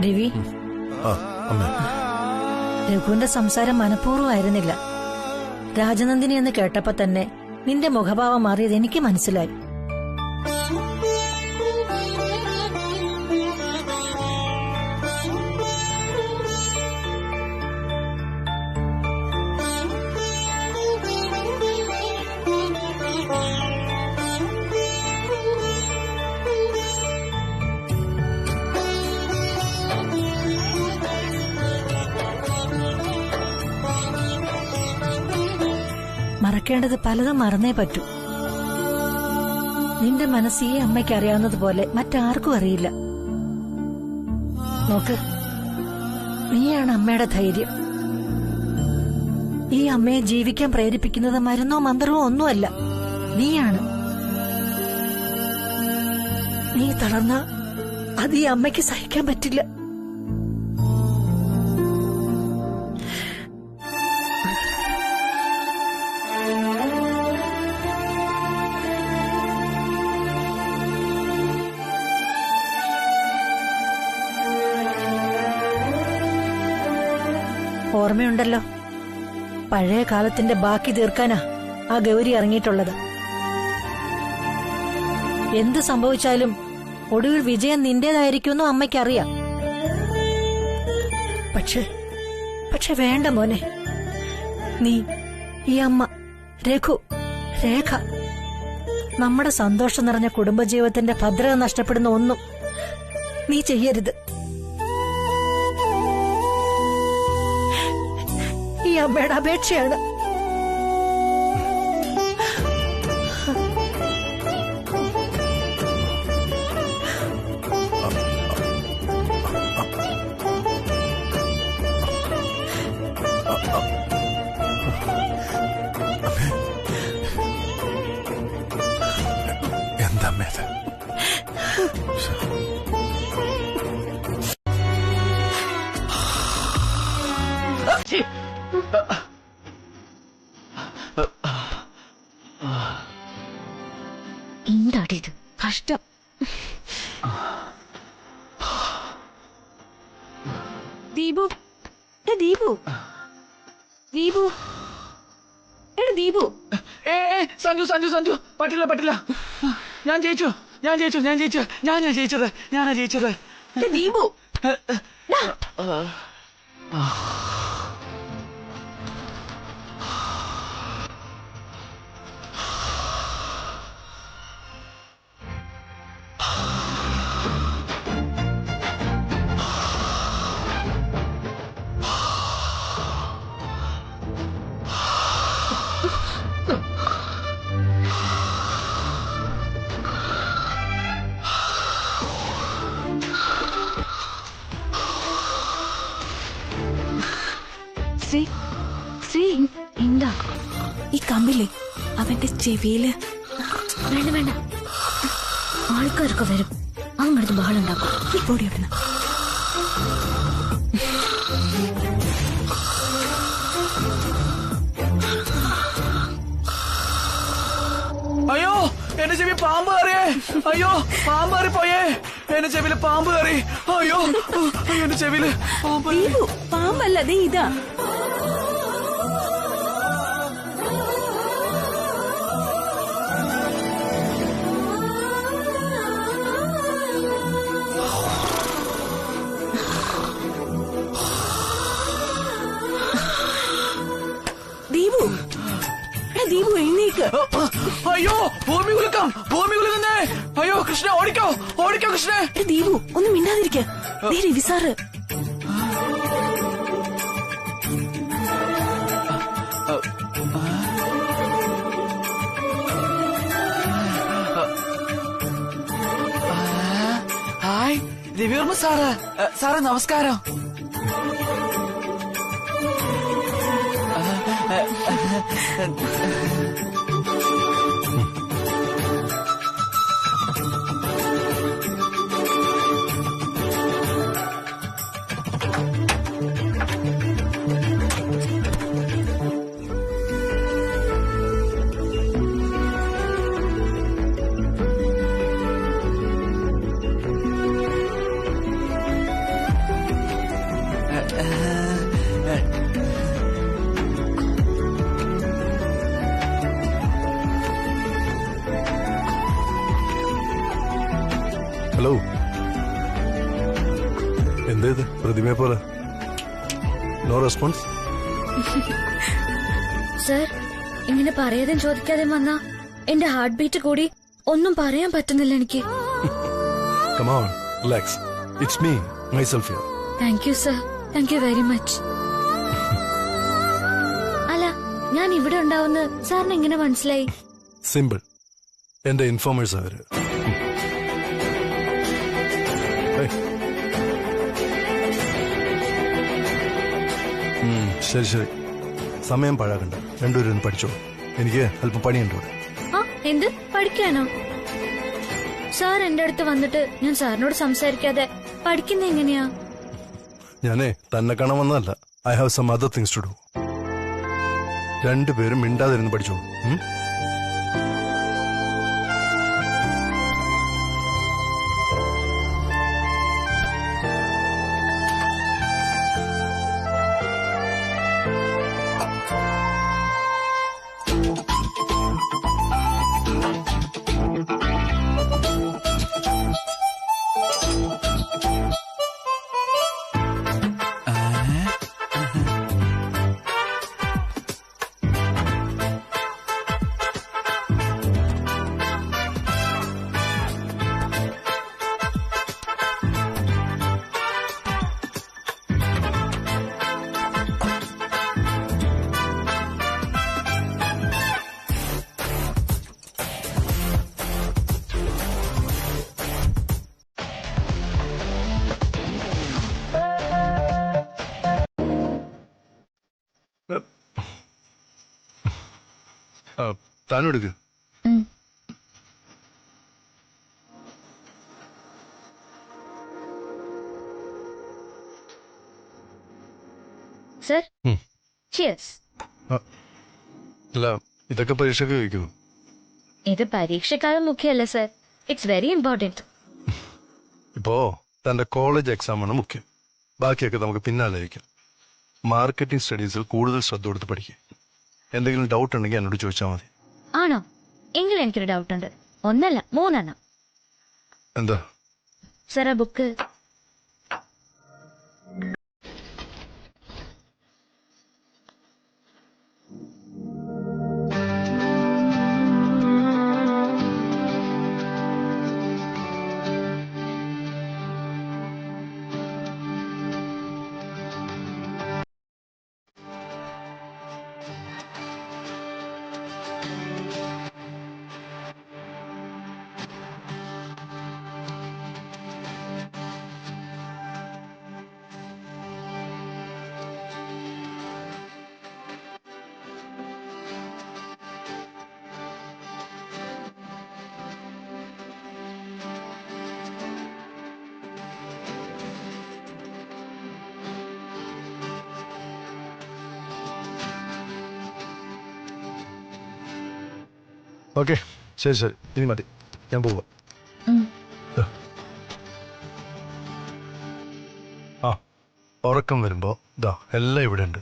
രവി, രഘുവിന്റെ സംസാരം മനഃപൂർവ്വമായിരുന്നില്ല. രാജനന്ദിനി എന്ന് കേട്ടപ്പോ തന്നെ നിന്റെ മുഖഭാവം മാറിയത് എനിക്ക് മനസ്സിലായി. മറക്കേണ്ടത് പലതും മറന്നേ പറ്റൂ. നിന്റെ മനസ്സ് ഈ അമ്മയ്ക്ക് അറിയാവുന്നതുപോലെ മറ്റാർക്കും അറിയില്ല. നോക്ക്, നീയാണ് അമ്മയുടെ ധൈര്യം. ഈ അമ്മയെ ജീവിക്കാൻ പ്രേരിപ്പിക്കുന്നത് മരുന്നോ മന്ത്രമോ ഒന്നുമല്ല, നീയാണ്. നീ തളർന്ന അത് ഈ അമ്മയ്ക്ക് സഹിക്കാൻ പറ്റില്ല. ഓർമ്മയുണ്ടല്ലോ, പഴയ കാലത്തിന്റെ ബാക്കി തീർക്കാനാ ആ ഗൗരി ഇറങ്ങിയിട്ടുള്ളത്. എന്ത് സംഭവിച്ചാലും ഒടുവിൽ വിജയം നിന്റേതായിരിക്കുമെന്നും അമ്മയ്ക്കറിയാം. പക്ഷെ വേണ്ട മോനെ, നീ, ഈ അമ്മ, രഘു, രേഖ, നമ്മുടെ സന്തോഷം നിറഞ്ഞ കുടുംബജീവിതത്തിന്റെ ഭദ്രത നഷ്ടപ്പെടുന്ന ഒന്നും നീ ചെയ്യരുത്. ഈ അമ്മയുടെ അപേക്ഷയാണ്. എന്താ എന്താടിത് കഷ്ടം. ദീപു, ദീപു, ദീപു, ദീപു. സഞ്ജു സഞ്ജു സഞ്ജു, പറ്റില്ല പറ്റില്ല. ഞാൻ ജയിച്ചു, ഞാൻ ജയിച്ചു, ഞാൻ ജയിച്ചു, ഞാനാ ജയിച്ചത്, ഞാനാ ജയിച്ചത്. ദീപു, എന്താ ഈ കമ്പില്ലേ അവന്റെ ചെവിയില്? വേണ്ട വേണ്ട, ആൾക്കാരൊക്കെ വരും, അങ്ങടുത്ത് ബഹളുണ്ടാക്കും. ഈ പൊടി എവിടുന്ന? എന്റെ ചെവി പാമ്പ് കയറിയേ. അയ്യോ പാമ്പ് കയറി പോയേ. എന്റെ ചെവിയില് പാമ്പ് കയറി. അയ്യോ അയ്യോ എന്റെ ചെവിയില് പാമ്പ്. പാമ്പല്ല, ദേ ഇതാ. ദീപു, ദീപു എഴുന്നേക്ക്. അയ്യോ ഭൂമി കുലുക്കം, ഭൂമി കുലുക്കുന്നേ. അയ്യോ കൃഷ്ണ ഓടിക്കോ, ഓടിക്കോ കൃഷ്ണ. ദീപു ഒന്ന് മിണ്ടാതിരിക്ക. Ravi sir. Hi Ravivarma sir. Sir നമസ്കാരം. ഹലോ, എന്തേത് പ്രതിമയെ പോലെ? No response. സർ, ഇങ്ങനെ പറയാതെയും ചോദിക്കാതെയും വന്നാ എന്റെ ഹാർട്ട് ബീറ്റ് കൂടി ഒന്നും പറയാൻ പറ്റുന്നില്ല എനിക്ക്. Come on, relax. It's me, myself here. Thank you sir, thank you very much. അല്ല, ഞാൻ ഇവിടെ ഉണ്ടാവുന്ന സാറിന് എങ്ങനെ മനസ്സിലായി? സിമ്പിൾ, എന്റെ ഇൻഫോമേഴ്സ് അവര്. ശരി ശരി, സമയം പാഴാക്കണ്ട. രണ്ടുപേരും പഠിച്ചോ, എനിക്ക് അല്പം പണിയുണ്ട് ഇവിടെ. ആ, എന്ത് പഠിക്കാനോ? സാർ എന്റെ അടുത്ത് വന്നിട്ട് ഞാൻ സാറിനോട് സംസാരിക്കാതെ പഠിക്കുന്ന എങ്ങനെയാ? ഞാനേ തന്നെ കാണാൻ വന്നതല്ല. I have some other things to do. രണ്ടുപേരും മിണ്ടാതിരുന്ന് പഠിച്ചോളൂ. താനും എടുക്ക്. Sir, cheers. അല്ല, ഇതൊക്കെ പരീക്ഷയ്ക്ക് ചോദിക്കൂ? ഇത് പരീക്ഷക്കാളും മുഖ്യമല്ല സർ, ഇറ്റ്സ് വെരി ഇമ്പോർട്ടന്റ്. ഇപ്പോ തന്റെ കോളേജ് എക്സാം ആണ് മുഖ്യം. ബാക്കിയൊക്കെ നമുക്ക് പിന്നാലായിരിക്കും. മാർക്കറ്റിംഗ് സ്റ്റഡീസിൽ കൂടുതൽ ശ്രദ്ധ കൊടുത്ത് പഠിക്കുക. എന്തെങ്കിലും ഡൗട്ട് ഉണ്ടെങ്കിൽ എന്നോട് ചോദിച്ചാൽ മതി. ആണോ? എങ്കിലും എനിക്കൊരു ഡൗട്ട് ഉണ്ട്. ഒന്നല്ല, 3 എണ്ണം. എന്താ സർ, ആ ബുക്ക്. Okay. ശരി ശരി, ഇനി മതി, ഞാൻ പോവാ. ആ, ഉറക്കം വരുമ്പോ ഇതാ എല്ലാം ഇവിടെ ഉണ്ട്.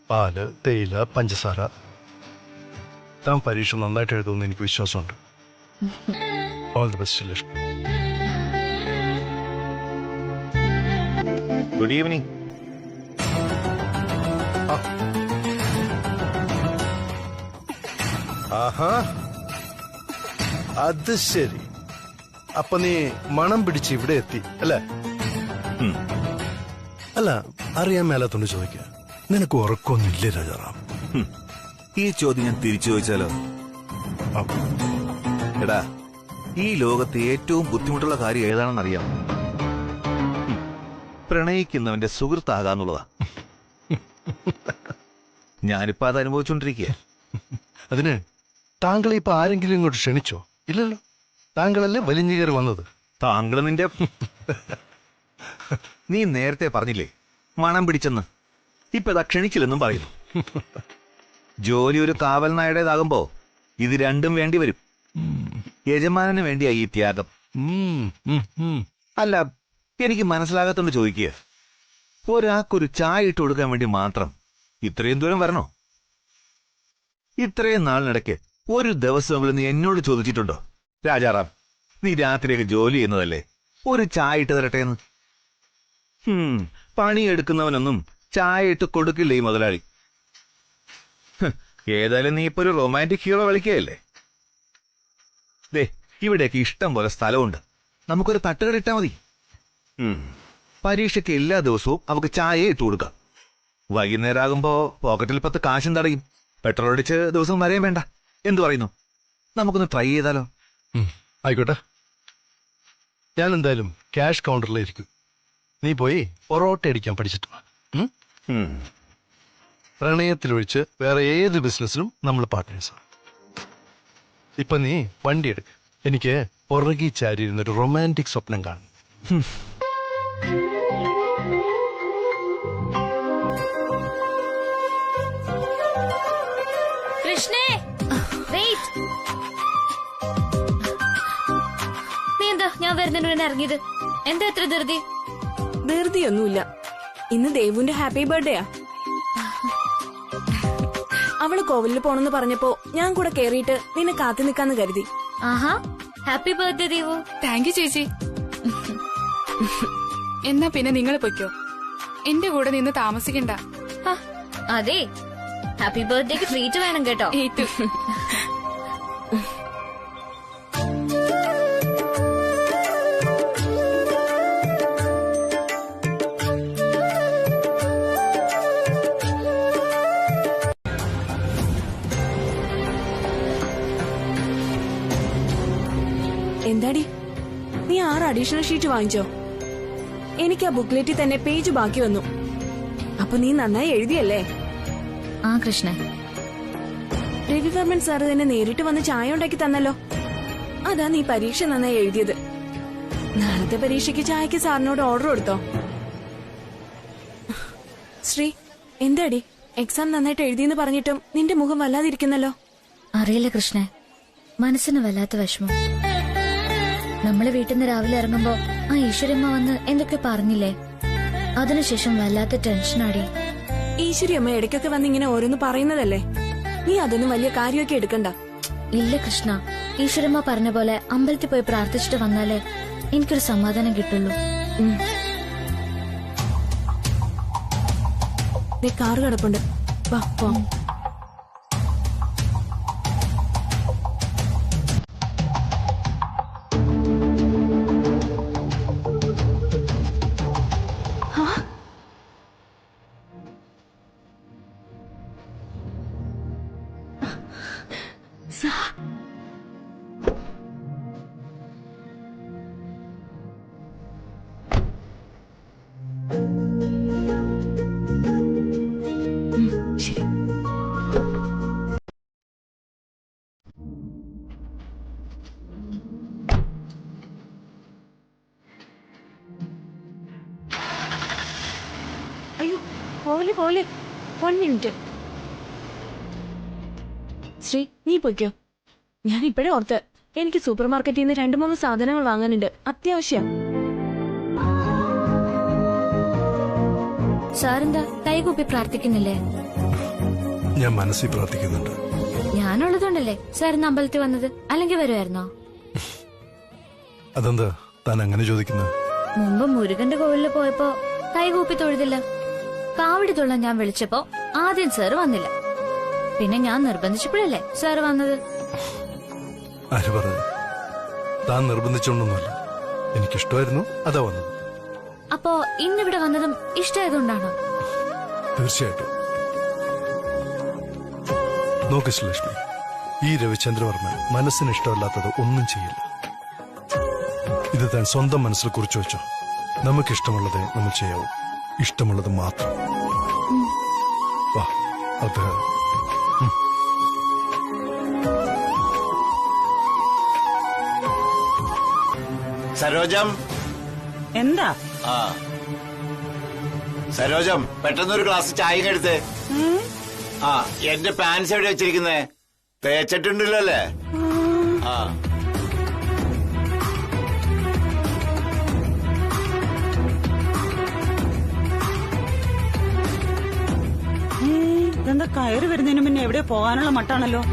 പാല്, തേയില, പഞ്ചസാര. താൻ പരീക്ഷ നന്നായിട്ട് എഴുതുമെന്ന് എനിക്ക് വിശ്വാസമുണ്ട്. All the best Lakshmi. Good evening. ആഹാ, അത് ശരി. അപ്പൊ നീ മണം പിടിച്ച് ഇവിടെ എത്തി അല്ലേ? അല്ല, അറിയാൻ മേലാത്തോണ്ട് ചോദിക്കുക, നിനക്ക് ഉറക്കമൊന്നുമില്ലേ രാജാറാം? ഈ ചോദ്യം ഞാൻ തിരിച്ചു ചോദിച്ചാലോ? എടാ, ഈ ലോകത്തെ ഏറ്റവും ബുദ്ധിമുട്ടുള്ള കാര്യം ഏതാണെന്നറിയാം? പ്രണയിക്കുന്നവന്റെ സുഹൃത്താകാന്നുള്ളതാ. ഞാനിപ്പോ അത് അനുഭവിച്ചോണ്ടിരിക്കുക. അതിന് താങ്കളെ ഇപ്പൊ ആരെങ്കിലും ഇങ്ങോട്ട് ക്ഷണിച്ചോ? ഇല്ലല്ലോ, താങ്കളല്ലേ വലിഞ്ഞു കയറി വന്നത്. താങ്കൾ നിന്റെ നീ നേരത്തെ പറഞ്ഞില്ലേ മണം പിടിച്ചെന്ന്. ഇപ്പൊ ഇതാ ക്ഷണിച്ചില്ലെന്നും പറയുന്നു. ജോലി ഒരു കാവൽ നായുടേതാകുമ്പോ ഇത് രണ്ടും വേണ്ടി വരും. യജമാനന് വേണ്ടിയാ ഈ ത്യാഗം. അല്ല, എനിക്ക് മനസ്സിലാകത്തോണ്ട് ചോദിക്കുക, ഒരാൾക്കൊരു ചായ ഇട്ട് കൊടുക്കാൻ വേണ്ടി മാത്രം ഇത്രയും ദൂരം വരണോ? ഇത്രയും നാളിനിടയ്ക്ക് ഒരു ദിവസമെങ്കിലും നീ എന്നോട് ചോദിച്ചിട്ടുണ്ടോ, രാജാറാം നീ രാത്രിയൊക്കെ ജോലി ചെയ്യുന്നതല്ലേ, ഒരു ചായ ഇട്ട് തരട്ടെ എന്ന്? പണിയെടുക്കുന്നവനൊന്നും ചായ ഇട്ട് കൊടുക്കില്ല ഈ മുതലാളി. ഏതായാലും നീ ഇപ്പൊ ഒരു റൊമാൻറ്റിക് ഹീറോ കളിക്കുകയല്ലേ. ദേ, ഇവിടെയൊക്കെ ഇഷ്ടം പോലെ സ്ഥലമുണ്ട്. നമുക്കൊരു തട്ടുകട ഇട്ടാ മതി. പരീക്ഷയ്ക്ക് എല്ലാ ദിവസവും നമുക്ക് ചായ ഇട്ട് കൊടുക്കാം. വൈകുന്നേരം ആകുമ്പോ പോക്കറ്റിൽ 10 കാശും തടയും. പെട്രോൾ അടിച്ച് ദിവസം വരെയും വേണ്ട. എന്തു പറയുന്നു? നമുക്കൊന്ന് ട്രൈ ചെയ്താലോ? ആയിക്കോട്ടെ, ഞാൻ എന്തായാലും ക്യാഷ് കൗണ്ടറിലായിരിക്കും. നീ പോയി പൊറോട്ട അടിക്കാൻ പഠിച്ചിട്ട് വാ. പ്രണയത്തിലൊഴിച്ച് വേറെ ഏത് ബിസിനസ്സിലും നമ്മൾ പാർട്ട്നേഴ്സാണ്. ഇപ്പൊ നീ വണ്ടി എടുക്ക, എനിക്ക് പുറകി ചാരിയിരുന്നൊരു റൊമാൻറ്റിക് സ്വപ്നം കാണും. കൃഷ്ണേ, വെയിറ്റ്. നീ എന്താ ഞാൻ വരുന്നതിന് ഇറങ്ങിയത്? എന്താ എത്ര ധൃതി? ധൃതിയൊന്നുമില്ല, ഇന്ന് ദേവുന്റെ ഹാപ്പി ബർത്ത്ഡേയാ. അവള് കോവിലിൽ പോണെന്ന് പറഞ്ഞപ്പോ ഞാൻ കൂടെ കേറിയിട്ട് നിന്നെ കാത്തു നിക്കാന്ന് കരുതി. ആഹാ, happy birthday Devu. Thank you ചേച്ചി. എന്നാ പിന്നെ നിങ്ങൾ പൊയ്ക്കോ, എന്റെ കൂടെ നിന്ന് താമസിക്കണ്ട. അതെ, ഹാപ്പി ബർത്ത്ഡേക്ക് ട്രീറ്റ് വേണം കേട്ടോ. ഏറ്റു. എന്താടി, നീ 6 അഡീഷണൽ ഷീറ്റ് വാങ്ങിച്ചോ? എനിക്ക് ആ ബുക്ക്ലെറ്റിൽ തന്നെ പേജ് ബാക്കി വന്നു. അപ്പൊ നീ നന്നായി എഴുതിയല്ലേ? ആ കൃഷ്ണ, രവിവർമ്മൻ സാറ് തന്നെ നേരിട്ട് വന്ന് ചായ ഉണ്ടാക്കി തന്നല്ലോ. അതാ നീ പരീക്ഷ നന്നായി എഴുതിയത്. നാളത്തെ പരീക്ഷയ്ക്ക് ചായക്ക് സാറിനോട് ഓർഡർ കൊടുത്തോ? ശ്രീ, എന്താടി എക്സാം നന്നായിട്ട് എഴുതിയെന്ന് പറഞ്ഞിട്ടും നിന്റെ മുഖം വല്ലാതിരിക്കുന്നല്ലോ. അറിയില്ല കൃഷ്ണ, മനസ്സിന് വല്ലാത്ത വിഷമം. നമ്മള് വീട്ടിൽ നിന്ന് രാവിലെ ഇറങ്ങുമ്പോ ആ ഈശ്വരമ്മ വന്ന് എന്തൊക്കെ പറഞ്ഞില്ലേ, അതിനുശേഷം വല്ലാത്ത ടെൻഷനാടി. ഈശ്വരിയമ്മ ഇടയ്ക്കൊക്കെ വന്ന് ഇങ്ങനെ ഓരോന്ന് പറയുന്നതല്ലേ, നീ അതൊന്നും വലിയ കാര്യമൊക്കെ എടുക്കണ്ട. ഇല്ല കൃഷ്ണ, ഈശ്വരമ്മ പറഞ്ഞ പോലെ അമ്പലത്തിൽ പോയി പ്രാർത്ഥിച്ചിട്ട് വന്നാലേ എനിക്കൊരു സമാധാനം കിട്ടുള്ളൂ. കാറ് കിടപ്പുണ്ട്, വാ പോ. ശരി. അയ്യോ, പോലെ 1 മിനിറ്റ്. ശ്രീ, നീ പൊയ്ക്കോ. ഞാൻ ഇപ്പോഴേ ഓർത്ത് എനിക്ക് സൂപ്പർ മാർക്കറ്റിൽ നിന്ന് 2-3 സാധനങ്ങൾ വാങ്ങാനുണ്ട്, അത്യാവശ്യം. സാറെന്താ കൈകൂപ്പി പ്രാർത്ഥിക്കുന്നില്ലേ? ഞാൻ മനസ്സിൽ പ്രാർത്ഥിക്കുന്നുണ്ട്. ഞാനുള്ളതുകൊണ്ടല്ലേ സാർ ഇന്ന് അമ്പലത്തിൽ വന്നത്, അല്ലെങ്കിൽ വരുമായിരുന്നോ? അതെന്താ താൻ അങ്ങനെ ചോദിക്കുന്നത്? മുമ്പ് മുരുകന്റെ കോവിലിൽ പോയപ്പോ കൈകൂപ്പി തൊഴുതില്ല. കാവടി തൊള്ളാൻ ഞാൻ വിളിച്ചപ്പോ ആദ്യം സാർ വന്നില്ല. പിന്നെ ഞാൻ നിർബന്ധിച്ചപ്പോഴല്ലേ സാർ വന്നത്. ആര് പറഞ്ഞു? താൻ നിർബന്ധിച്ചോണ്ടൊന്നുമല്ല, എനിക്കിഷ്ടമായിരുന്നു, അതാ വന്നത്. അപ്പോ ഇന്നിവിടെ വന്നതും ഇഷ്ടമായതുകൊണ്ടാണോ? തീർച്ചയായിട്ടും. നോക്ക് ശ്രീലക്ഷ്മി, ഈ രവിചന്ദ്രവർമ്മൻ മനസ്സിന് ഇഷ്ടമല്ലാത്തത് ഒന്നും ചെയ്യില്ല. ഇത് താൻ സ്വന്തം മനസ്സിൽ കുറിച്ചു വെച്ചോ. നമുക്കിഷ്ടമുള്ളതേ നമ്മൾ ചെയ്യാവൂ, ഇഷ്ടമുള്ളത് മാത്രം. വാ, അത് സരോജം. എന്താ? ആ സരോജം, പെട്ടെന്നൊരു ഗ്ലാസ് ചായ എടുത്തേ. ആ, എന്റെ പാൻസ് എവിടെ വെച്ചിരിക്കുന്നേ? തേച്ചിട്ടുണ്ടല്ലോ അല്ലേ? ആ, ഇതെന്താ കയറി വരുന്നതിന് മുന്നേ എവിടെ പോകാനുള്ള മട്ടാണല്ലോ.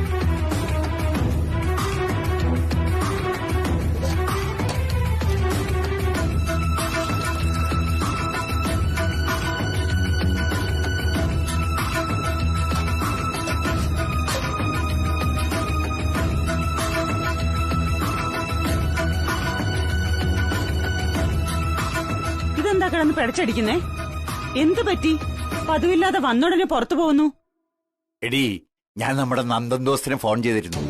ഇതെന്താ കിടന്ന് പിടച്ചടിക്കുന്നേ? എന്തു പറ്റി? പതിവില്ലാതെ വന്നുടനെ പുറത്തു പോകുന്നു. എടി, ഞാൻ നമ്മുടെ നന്ദൻ ദോസ്തിനെ ഫോൺ ചെയ്തിരുന്നു,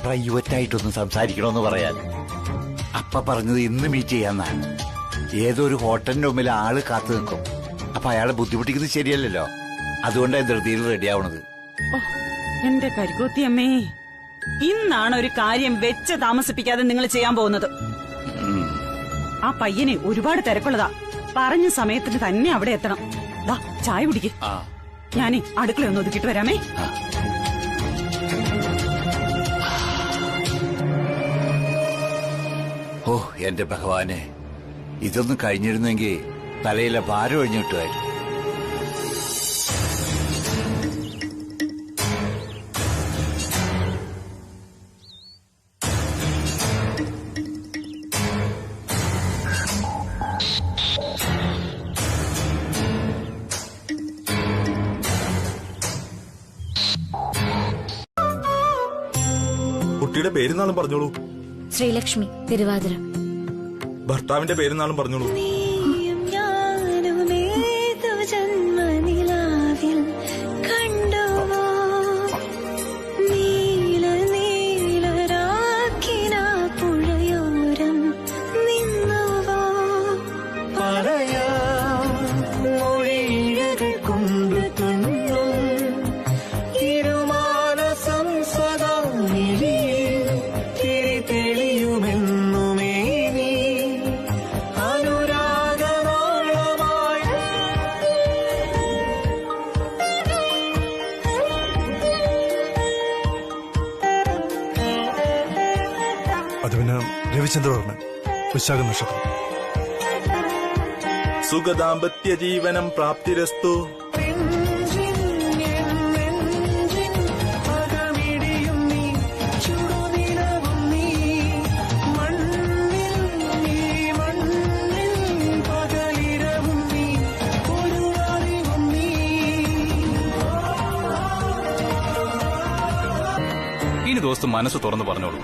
പ്രൈവറ്റായിട്ടൊന്ന് സംസാരിക്കണമെന്ന് പറയാൻ. അപ്പ പറഞ്ഞത് ഇന്ന് മീറ്റ് ചെയ്യാന്നാണ്. ഏതോ ഒരു ഹോട്ടലിന്റെ മുമ്പിൽ ആള് കാത്തു നിൽക്കും. അപ്പൊ അയാളെ ബുദ്ധിമുട്ടിക്കുന്നത് ശരിയല്ലല്ലോ, അതുകൊണ്ടാണ് ധൃതിയിൽ റെഡിയാവണത്. എന്റെ കരിക്കോത്തിയമ്മേ, ഇന്നാണ് ഒരു കാര്യം വെച്ച് താമസിപ്പിക്കാതെ നിങ്ങൾ ചെയ്യാൻ പോകുന്നത്. ആ പയ്യനെ ഒരുപാട് തിരക്കുള്ളതാ. പറഞ്ഞ സമയത്തിന് തന്നെ അവിടെ എത്തണം. ദാ ചായ കുടിക്ക്. ഞാനേ അടുക്കളയൊന്ന് ഒതുക്കിട്ട് വരാമേ. ഓ എന്റെ ഭഗവാനെ, ഇതൊന്നും കഴിഞ്ഞിരുന്നെങ്കിൽ തലയിലെ ഭാരം ഒഴിഞ്ഞു കിട്ടുമായിരുന്നു. കുട്ടിയുടെ പേരുന്നാളും പറഞ്ഞോളൂ. ശ്രീലക്ഷ്മി, തിരുവാതിര. ഭർത്താവിന്റെ പേരുന്നാളും പറഞ്ഞോളൂ. അത് പിന്നെ രവിചന്ദ്രവർമ്മൻ, വിശാഖ നക്ഷത്രം. സുഖദാമ്പത്യ ജീവനം പ്രാപ്തിരസ്തു. ഇനി ദോസ്ത് മനസ്സ് തുറന്നു പറഞ്ഞോളൂ,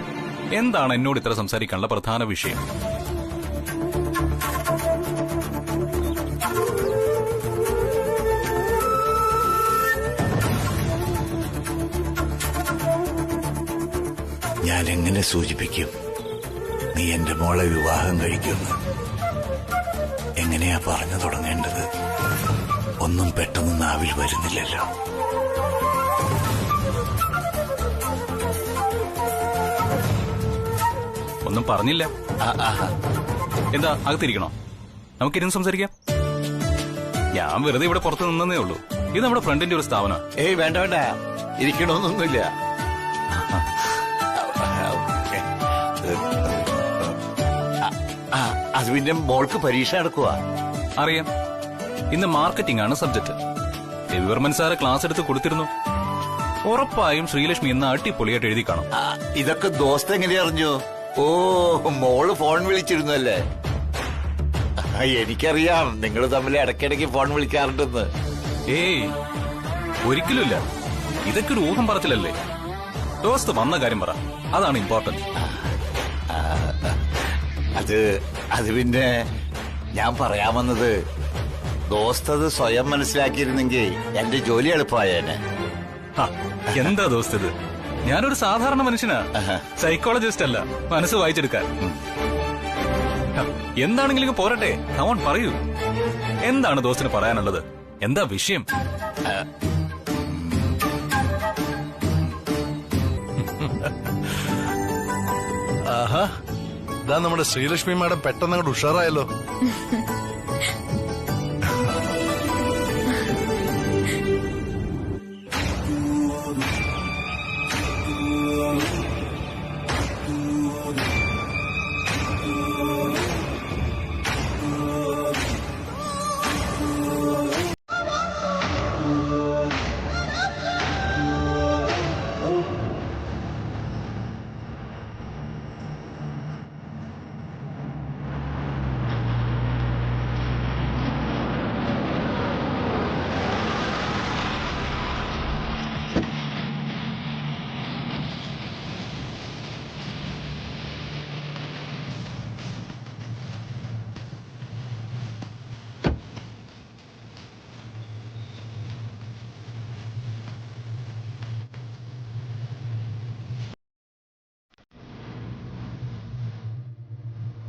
എന്താണ് എന്നോട് ഇത്ര സംസാരിക്കാനുള്ള പ്രധാന വിഷയം? ഞാൻ എങ്ങനെ സൂചിപ്പിക്കും നീ എന്റെ മോളെ വിവാഹം കഴിക്കുന്നു? എങ്ങനെയാ പറഞ്ഞു തുടങ്ങേണ്ടത്? ഒന്നും പെട്ടെന്ന് നാവിൽ വരുന്നില്ലല്ലോ. ഒന്നും പറഞ്ഞില്ല. എന്താ അകത്തിരിക്കണോ? നമുക്കിരുന്ന് സംസാരിക്കാം. ഞാൻ വെറുതെ ഇവിടെ പുറത്ത് നിന്നേ ഉള്ളൂ. ഇത് നമ്മുടെ ഫ്രണ്ടിന്റെ ഒരു സ്ഥാപനം. ഏയ് വേണ്ട വേണ്ട, ഇരിക്കണമെന്നൊന്നുമില്ല. അത് പിന്നെ മോൾക്ക് പരീക്ഷ നടക്കുക. അറിയാം, ഇന്ന് മാർക്കറ്റിംഗ് ആണ് സബ്ജക്ട്. രവിവർമ്മൻ സാറ് ക്ലാസ് എടുത്ത് കൊടുത്തിരുന്നു. ഉറപ്പായും ശ്രീലക്ഷ്മി ഇന്ന് അടിപൊളിയായിട്ട് എഴുതി കാണും. ഇതൊക്കെ ദോസ്ത് എങ്ങനെ അറിഞ്ഞു? ഓ, മോള് ഫോൺ വിളിച്ചിരുന്നു അല്ലേ? എനിക്കറിയാം, നിങ്ങൾ തമ്മിൽ ഇടയ്ക്കിടയ്ക്ക് ഫോൺ വിളിക്കാറുണ്ടെന്ന്. ഏയ്, ഒരിക്കലുമില്ല. ഇതൊക്കെ ഒരു ഊഹം പറച്ചിലല്ലേ. ദോസ്ത് വന്ന കാര്യം പറ, അതാണ് ഇമ്പോർട്ടന്റ്. അത് പിന്നെ ഞാൻ പറയാമെന്നത്, ദോസ്ത് അത് സ്വയം മനസ്സിലാക്കിയിരുന്നെങ്കിൽ എന്റെ ജോലി എളുപ്പമായേനെ. എന്താ ദോസ്ത് ഇത്? ഞാനൊരു സാധാരണ മനുഷ്യനാ, സൈക്കോളജിസ്റ്റ് അല്ല, മനസ്സ് വായിച്ചെടുക്കാൻ. എന്താണെങ്കിലും പോരട്ടെ, അവൻ പറയൂ, എന്താണ് ദോസ്തിന് പറയാനുള്ളത്? എന്താ വിഷയം? ആഹാ, ഇതാ നമ്മുടെ ശ്രീലക്ഷ്മി മാഡം പെട്ടെന്ന് അങ്ങോട്ട് ഉഷാറായല്ലോ.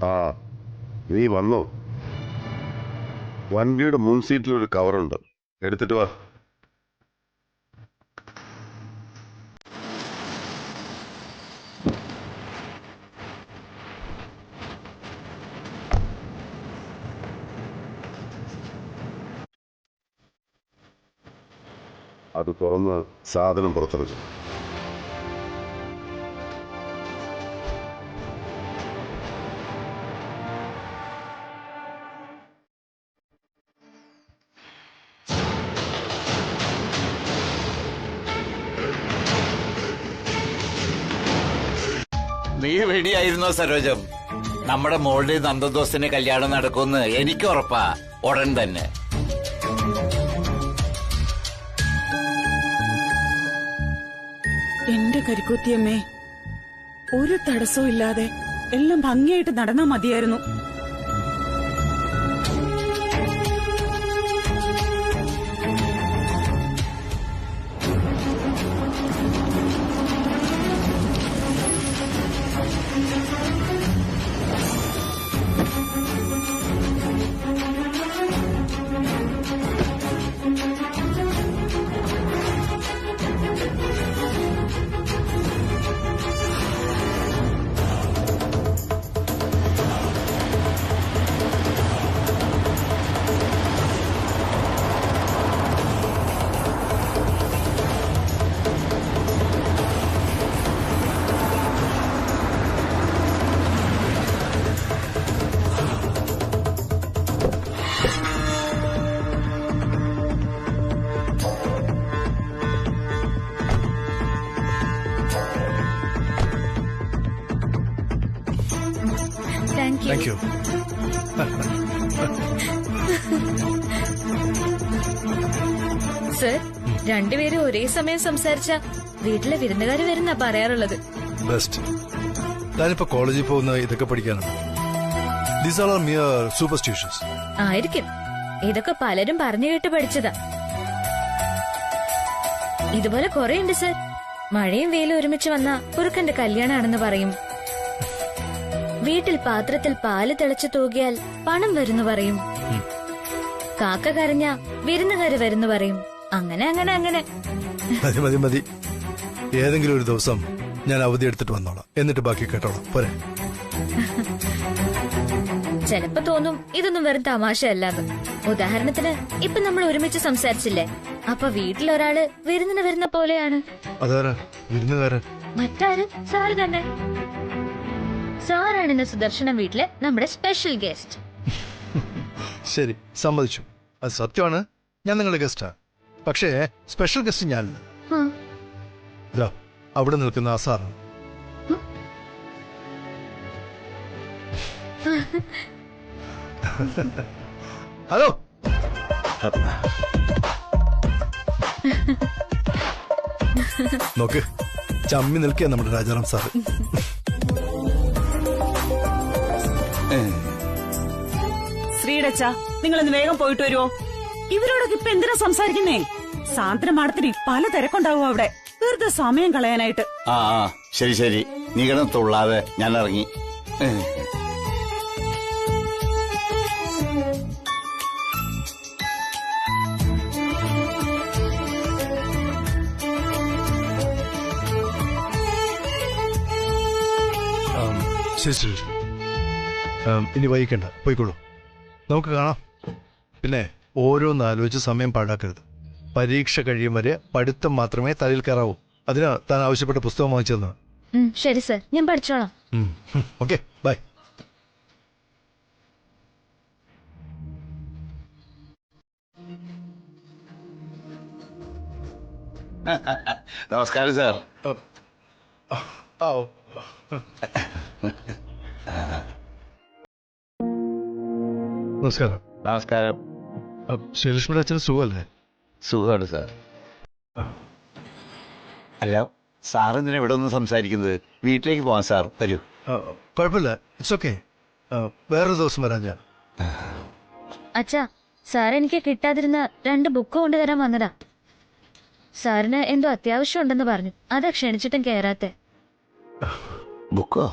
ആ, നീ വന്നോ? വണ്ടിയുടെ മുൻ സീറ്റിലൊരു കവറുണ്ട്, എടുത്തിട്ട് വാ. അത് തുറന്ന് സാധനം പുറത്തെടുക്കും. നീ റെഡിയായിരുന്നോ സരോജം? നമ്മുടെ മോളുടെ നന്ദദോസിന്റെ കല്യാണം നടക്കുമെന്ന് എനിക്ക് ഉറപ്പാ, ഉടൻ തന്നെ. എന്റെ കരിക്കോത്തിയമ്മേ, ഒരു തടസ്സവും ഇല്ലാതെ എല്ലാം ഭംഗിയായിട്ട് നടന്നാ മതിയായിരുന്നു. Thank you. സർ, രണ്ടുപേരും ഒരേ സമയം സംസാരിച്ച വീട്ടിലെ വിരുന്നുകാര് വരുന്നാ പറയാറുള്ളത്. ബെസ്റ്റ്. ഞാനിപ്പോ കോളേജിൽ പോകുന്ന ഇതൊക്കെ പഠിക്കാനാണ്. These are mere superstitious. ആയിരിക്കും. ഇതൊക്കെ പലരും പറഞ്ഞു കേട്ട് പഠിച്ചതാ. ഇതുപോലെ കുറെ ഉണ്ട് സർ. മഴയും വെയിലും ഒരുമിച്ച് വന്ന കുറുക്കന്റെ കല്യാണാണെന്ന് പറയും. വീട്ടിൽ പാത്രത്തിൽ പാല് തിളച്ചു തൂകിയാൽ പണം വരുന്നു പറയും. കാക്ക കരഞ്ഞ വിരുന്നുകാര് വരുന്നു പറയും. അങ്ങനെ അങ്ങനെ അങ്ങനെ. മതി മതി മതി. ഏതെങ്കിലും ഒരു ദിവസം ഞാൻ അവധി എടുത്തിട്ട് വന്നോളാം, എന്നിട്ട് ബാക്കി കേട്ടോളാം. പോരെ? ചിലപ്പോ തോന്നും ഇതൊന്നും വെറും തമാശയല്ലാന്ന്. ഉദാഹരണത്തിന് ഇപ്പൊ നമ്മൾ ഒരുമിച്ച് സംസാരിച്ചില്ലേ, അപ്പൊ വീട്ടിലൊരാള് വിരുന്നിന് വരുന്ന പോലെയാണ്. അതാരാ വിരുന്നുകാരൻ? മറ്റാരും സാറ് തന്നെ. സാറാണ് ഇന്ന് സുദർശനം വീട്ടിലെ നമ്മുടെ സ്പെഷ്യൽ ഗസ്റ്റ്. ശരി, സമ്മതിച്ചു. അത് സത്യമാണ്, ഞാൻ നിങ്ങളുടെ ഗസ്റ്റാ. പക്ഷേ സ്പെഷ്യൽ ഗസ്റ്റ് ഞാൻ അവിടെ നിൽക്കുന്ന ആ സാറാണ്. ഹലോ. നോക്ക്, ചമ്മി നിൽക്കുക നമ്മുടെ രാജാറാം സാറ്. ശ്രീടച്ച, നിങ്ങളൊന്ന് വേഗം പോയിട്ട് വരുമോ? ഇവരോടൊക്കെ ഇപ്പൊ എന്തിനാ സംസാരിക്കുന്നേ? സാന്ദ്ര മാഡത്തിന് പല തിരക്കുണ്ടാവും അവിടെ, വെറുതെ സമയം കളയാനായിട്ട്. ആ ശരി ശരി, നീ കിടന്ന് തുള്ളാതെ, ഞാൻ ഇറങ്ങി. ശരി, ഇനി വൈകിക്കണ്ട, പോയിക്കോളൂ. നമുക്ക് കാണാം. പിന്നെ ഓരോന്ന് ആലോചിച്ച് സമയം പാഴാക്കരുത്. പരീക്ഷ കഴിയും വരെ പഠിത്തം മാത്രമേ തലയിൽ കയറാവൂ. അതിനാ താൻ ആവശ്യപ്പെട്ട പുസ്തകം വാങ്ങിച്ചത്. ശരി സർ, ഞാൻ പഠിച്ചോളാം. Okay, bye. നമസ്കാരം സാർ. നമസ്കാരം. നമസ്കാരം. ശ്രീലക്ഷ്മിയുടെ അച്ഛന് സുഖമല്ലേ? സുഖമാണ് സാർ. അല്ല, സാർ എന്തിനാ ഇവിടെ ഒന്ന് സംസാരിക്കുന്നത്? വീട്ടിലേക്ക് പോവാൻ സാർ, വരൂ. കുഴപ്പമില്ല, ഇറ്റ്സ് ഓക്കെ. വേറൊരു ദിവസം വരാം ഞാൻ. അച്ഛാ, സാർ എനിക്ക് കിട്ടാതിരുന്ന 2 ബുക്ക് കൊണ്ടുതരാൻ വന്നതാ. സാറിന് എന്തോ അത്യാവശ്യം ഉണ്ടെന്ന് പറഞ്ഞു, അതാ ക്ഷണിച്ചിട്ടും കയറാത്തെ. ബുക്കോ?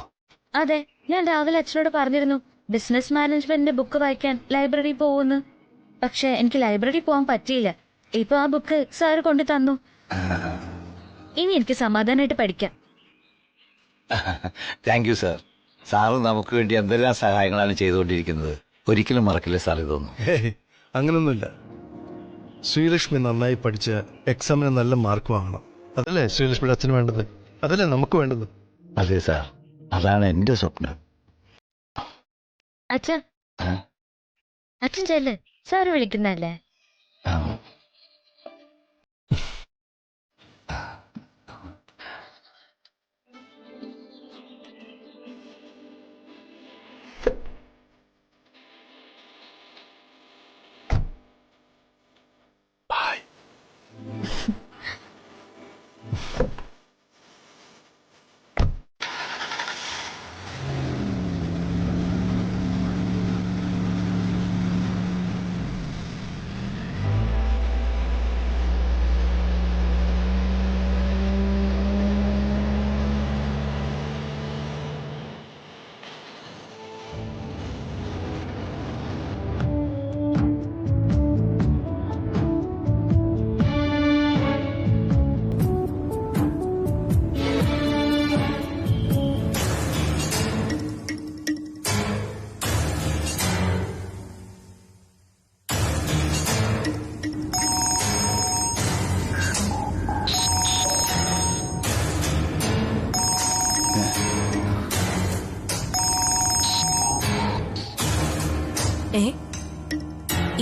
അതെ, ഞാൻ രാവിലെ അച്ഛനോട് പറഞ്ഞിരുന്നു ബിസിനസ് മാനേജ്മെന്റിന്റെ ബുക്ക് വായിക്കാൻ ലൈബ്രറി പോകുന്നു. പക്ഷെ എനിക്ക് ലൈബ്രറി പോകാൻ പറ്റിയില്ല. ഇപ്പൊ ആ ബുക്ക് സാറ് കൊണ്ടു തന്നു. ഇനി എനിക്ക് സമാധാനമായിട്ട് പഠിക്കാം. Thank you sir. സാറ് നമുക്ക് വേണ്ടി എന്തെല്ലാം സഹായങ്ങളാണ് ചെയ്തുകൊണ്ടിരിക്കുന്നത്. ഒരിക്കലും മറക്കില്ല സാർ ഇതൊന്നും. അങ്ങനൊന്നുമില്ല. ശ്രീലക്ഷ്മി നന്നായി പഠിച്ച് എക്സാമിന് നല്ല മാർക്ക് വാങ്ങണം. അതല്ലേ ശ്രീലക്ഷ്മിയുടെ അച്ഛന് വേണ്ടത്? അതല്ലേ നമുക്ക് വേണ്ടത്? അതെ സാർ, അതാണ് എന്റെ സ്വപ്നം. അച്ഛൻ അച്ഛൻ ചെല്ല്, സാറ് വിളിക്കുന്നല്ലേ.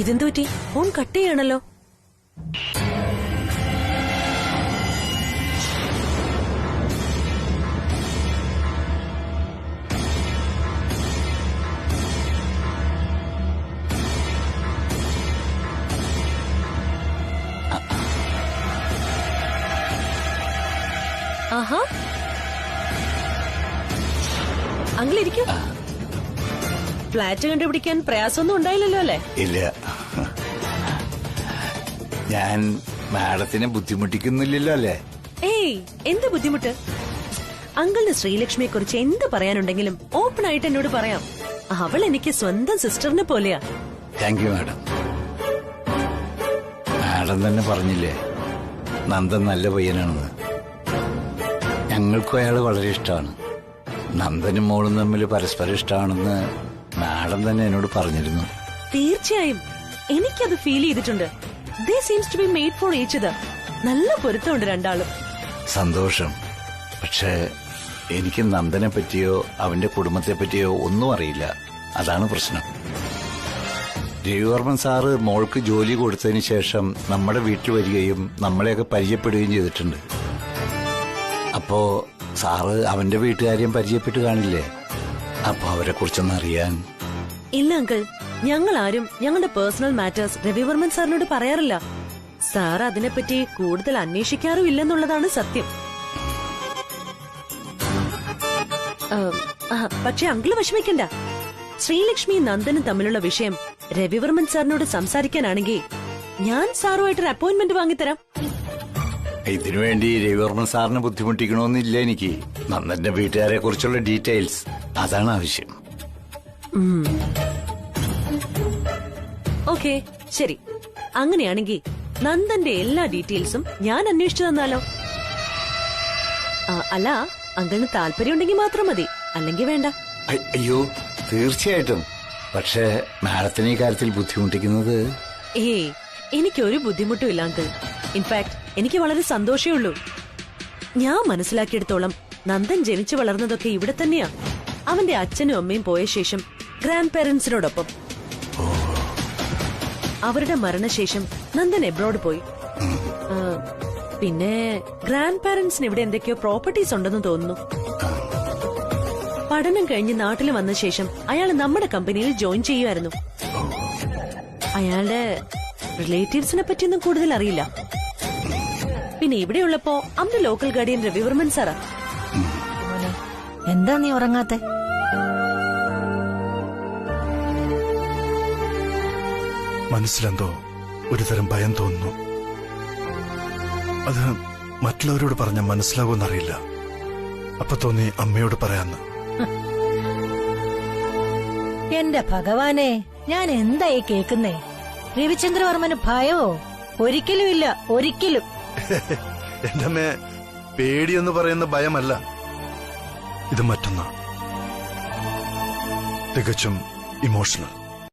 ഇതെന്തു പറ്റി? ഫോൺ കട്ട് ചെയ്യണല്ലോ. ആഹാ, അങ്കിളിരിക്കും. ഫ്ലാറ്റ് കണ്ടുപിടിക്കാൻ പ്രയാസമൊന്നും ഉണ്ടായില്ലല്ലോ അല്ലേ? ഇല്ല, ഞാൻ മാഡത്തിനെ ബുദ്ധിമുട്ടിക്കുന്നില്ലല്ലോ അല്ലേ? ഏയ്, എന്ത് ബുദ്ധിമുട്ട്? അങ്കിളിന് ശ്രീലക്ഷ്മിയെ കുറിച്ച് എന്ത് പറയാനുണ്ടെങ്കിലും ഓപ്പൺ ആയിട്ട് എന്നോട് പറയാം. അവൾ എനിക്ക് സ്വന്തം സിസ്റ്ററിനെ പോലെയാ. Thank you madam. മാഡം തന്നെ പറഞ്ഞില്ലേ നന്ദൻ നല്ല പയ്യനാണെന്ന്. ഞങ്ങൾക്കും അയാൾ വളരെ ഇഷ്ടമാണ്. നന്ദനും മോളും തമ്മിൽ പരസ്പരം ഇഷ്ടമാണെന്ന് മാഡം തന്നെ എന്നോട് പറഞ്ഞിരുന്നു. തീർച്ചയായും എനിക്കത് ഫീൽ ചെയ്തിട്ടുണ്ട്. They seems to be made for each other. നല്ല പൊരുത്തമുണ്ട് രണ്ടാളും. സന്തോഷം. പക്ഷേ എനിക്ക് നന്ദനെ പറ്റിയോ അവന്റെ കുടുംബത്തെ പറ്റിയോ ഒന്നും അറിയില്ല. അതാണ് പ്രശ്നം. രവിവർമ്മൻ സാറ് മോൾക്ക് ജോലി കൊടുത്തതിന് ശേഷം നമ്മുടെ വീട്ടിൽ വരികയും നമ്മളെയൊക്കെ പരിചയപ്പെടുകയും ചെയ്തിട്ടുണ്ട്. അപ്പോ സാറ് അവന്റെ വീട്ടുകാരെയും പരിചയപ്പെട്ട് കാണില്ലേ? അപ്പൊ അവരെ കുറിച്ചൊന്നും അറിയാൻ. ഇല്ല അങ്കിൾ, ഞങ്ങൾ ആരും ഞങ്ങളുടെ പേഴ്സണൽ മാറ്റേഴ്സ് രവിവർമ്മൻ സാറിനോട് പറയാറില്ല. സാർ അതിനെപ്പറ്റി കൂടുതൽ അന്വേഷിക്കാറും ഇല്ലെന്നുള്ളതാണ് സത്യം. പക്ഷെ അങ്കിള് വിഷമിക്കണ്ട. ശ്രീലക്ഷ്മി നന്ദനും തമ്മിലുള്ള വിഷയം രവിവർമ്മൻ സാറിനോട് സംസാരിക്കാനാണെങ്കിൽ ഞാൻ സാറുമായിട്ടൊരു അപ്പോയിന്റ്മെന്റ് വാങ്ങിത്തരാം. ഇതിനുവേണ്ടി രവിവർമ്മൻ സാറിനെ ബുദ്ധിമുട്ടിക്കണമെന്നില്ല എനിക്ക്. നന്ദന്റെ വീട്ടുകാരെ കുറിച്ചുള്ള ഡീറ്റെയിൽസ് അതാണ് ആവശ്യം. ഓക്കെ, ശരി. അങ്ങനെയാണെങ്കിൽ നന്ദന്റെ എല്ലാ ഡീറ്റെയിൽസും ഞാൻ അന്വേഷിച്ചു തന്നാലോ? അല്ല, അങ്കിളിന് താല്പര്യമുണ്ടെങ്കിൽ മാത്രം മതി, അല്ലെങ്കിൽ വേണ്ട. അയ്യോ, തീർച്ചയായിട്ടും. പക്ഷേ മാഡത്തിന് ഈ കാര്യത്തിൽ ബുദ്ധിമുട്ടിക്കുന്നത്? എനിക്കൊരു ബുദ്ധിമുട്ടും ഇല്ല അങ്കിൾ. ഇൻഫാക്ട് എനിക്ക് വളരെ സന്തോഷമേ ഉള്ളൂ. ഞാൻ മനസ്സിലാക്കിയെടുത്തോളം നന്ദൻ ജനിച്ചു വളർന്നതൊക്കെ ഇവിടെ തന്നെയാ. അവന്റെ അച്ഛനും അമ്മയും പോയ ശേഷം ഗ്രാൻഡ് പേരന്റ്സിനോടൊപ്പം. അവരുടെ മരണശേഷം നന്ദൻ എബ്രോഡ് പോയി. പിന്നെ ഗ്രാൻഡ് പാരന്റ്സിന് ഇവിടെ എന്തൊക്കെയോ പ്രോപ്പർട്ടീസ് ഉണ്ടെന്ന് തോന്നുന്നു. പഠനം കഴിഞ്ഞ് നാട്ടിൽ വന്ന ശേഷം അയാൾ നമ്മുടെ കമ്പനിയിൽ ജോയിൻ ചെയ്യുമായിരുന്നു. അയാളുടെ റിലേറ്റീവ്സിനെ പറ്റിയൊന്നും കൂടുതൽ അറിയില്ല. പിന്നെ ഇവിടെയുള്ളപ്പോ അന്ന് ലോക്കൽ ഗാർഡിയൻ രവിവർമ്മൻ സാറാ. എന്താ നീ ഉറങ്ങാത്തെ? മനസ്സിലെന്തോ ഒരുതരം ഭയം തോന്നുന്നു. അത് മറ്റുള്ളവരോട് പറഞ്ഞാൽ മനസ്സിലാകുമെന്നറിയില്ല. അപ്പൊ തോന്നി അമ്മയോട് പറയാന്ന്. എന്റെ ഭഗവാനെ, ഞാൻ എന്തായി കേക്കുന്നേ? രവിചന്ദ്രവർമ്മന് ഭയമോ? ഒരിക്കലും ഇല്ല, ഒരിക്കലും. എന്റെ അമ്മ, പേടിയെന്ന് പറയുന്ന ഭയമല്ല, ഇത് മറ്റൊന്നാ, തികച്ചും ഇമോഷണൽ.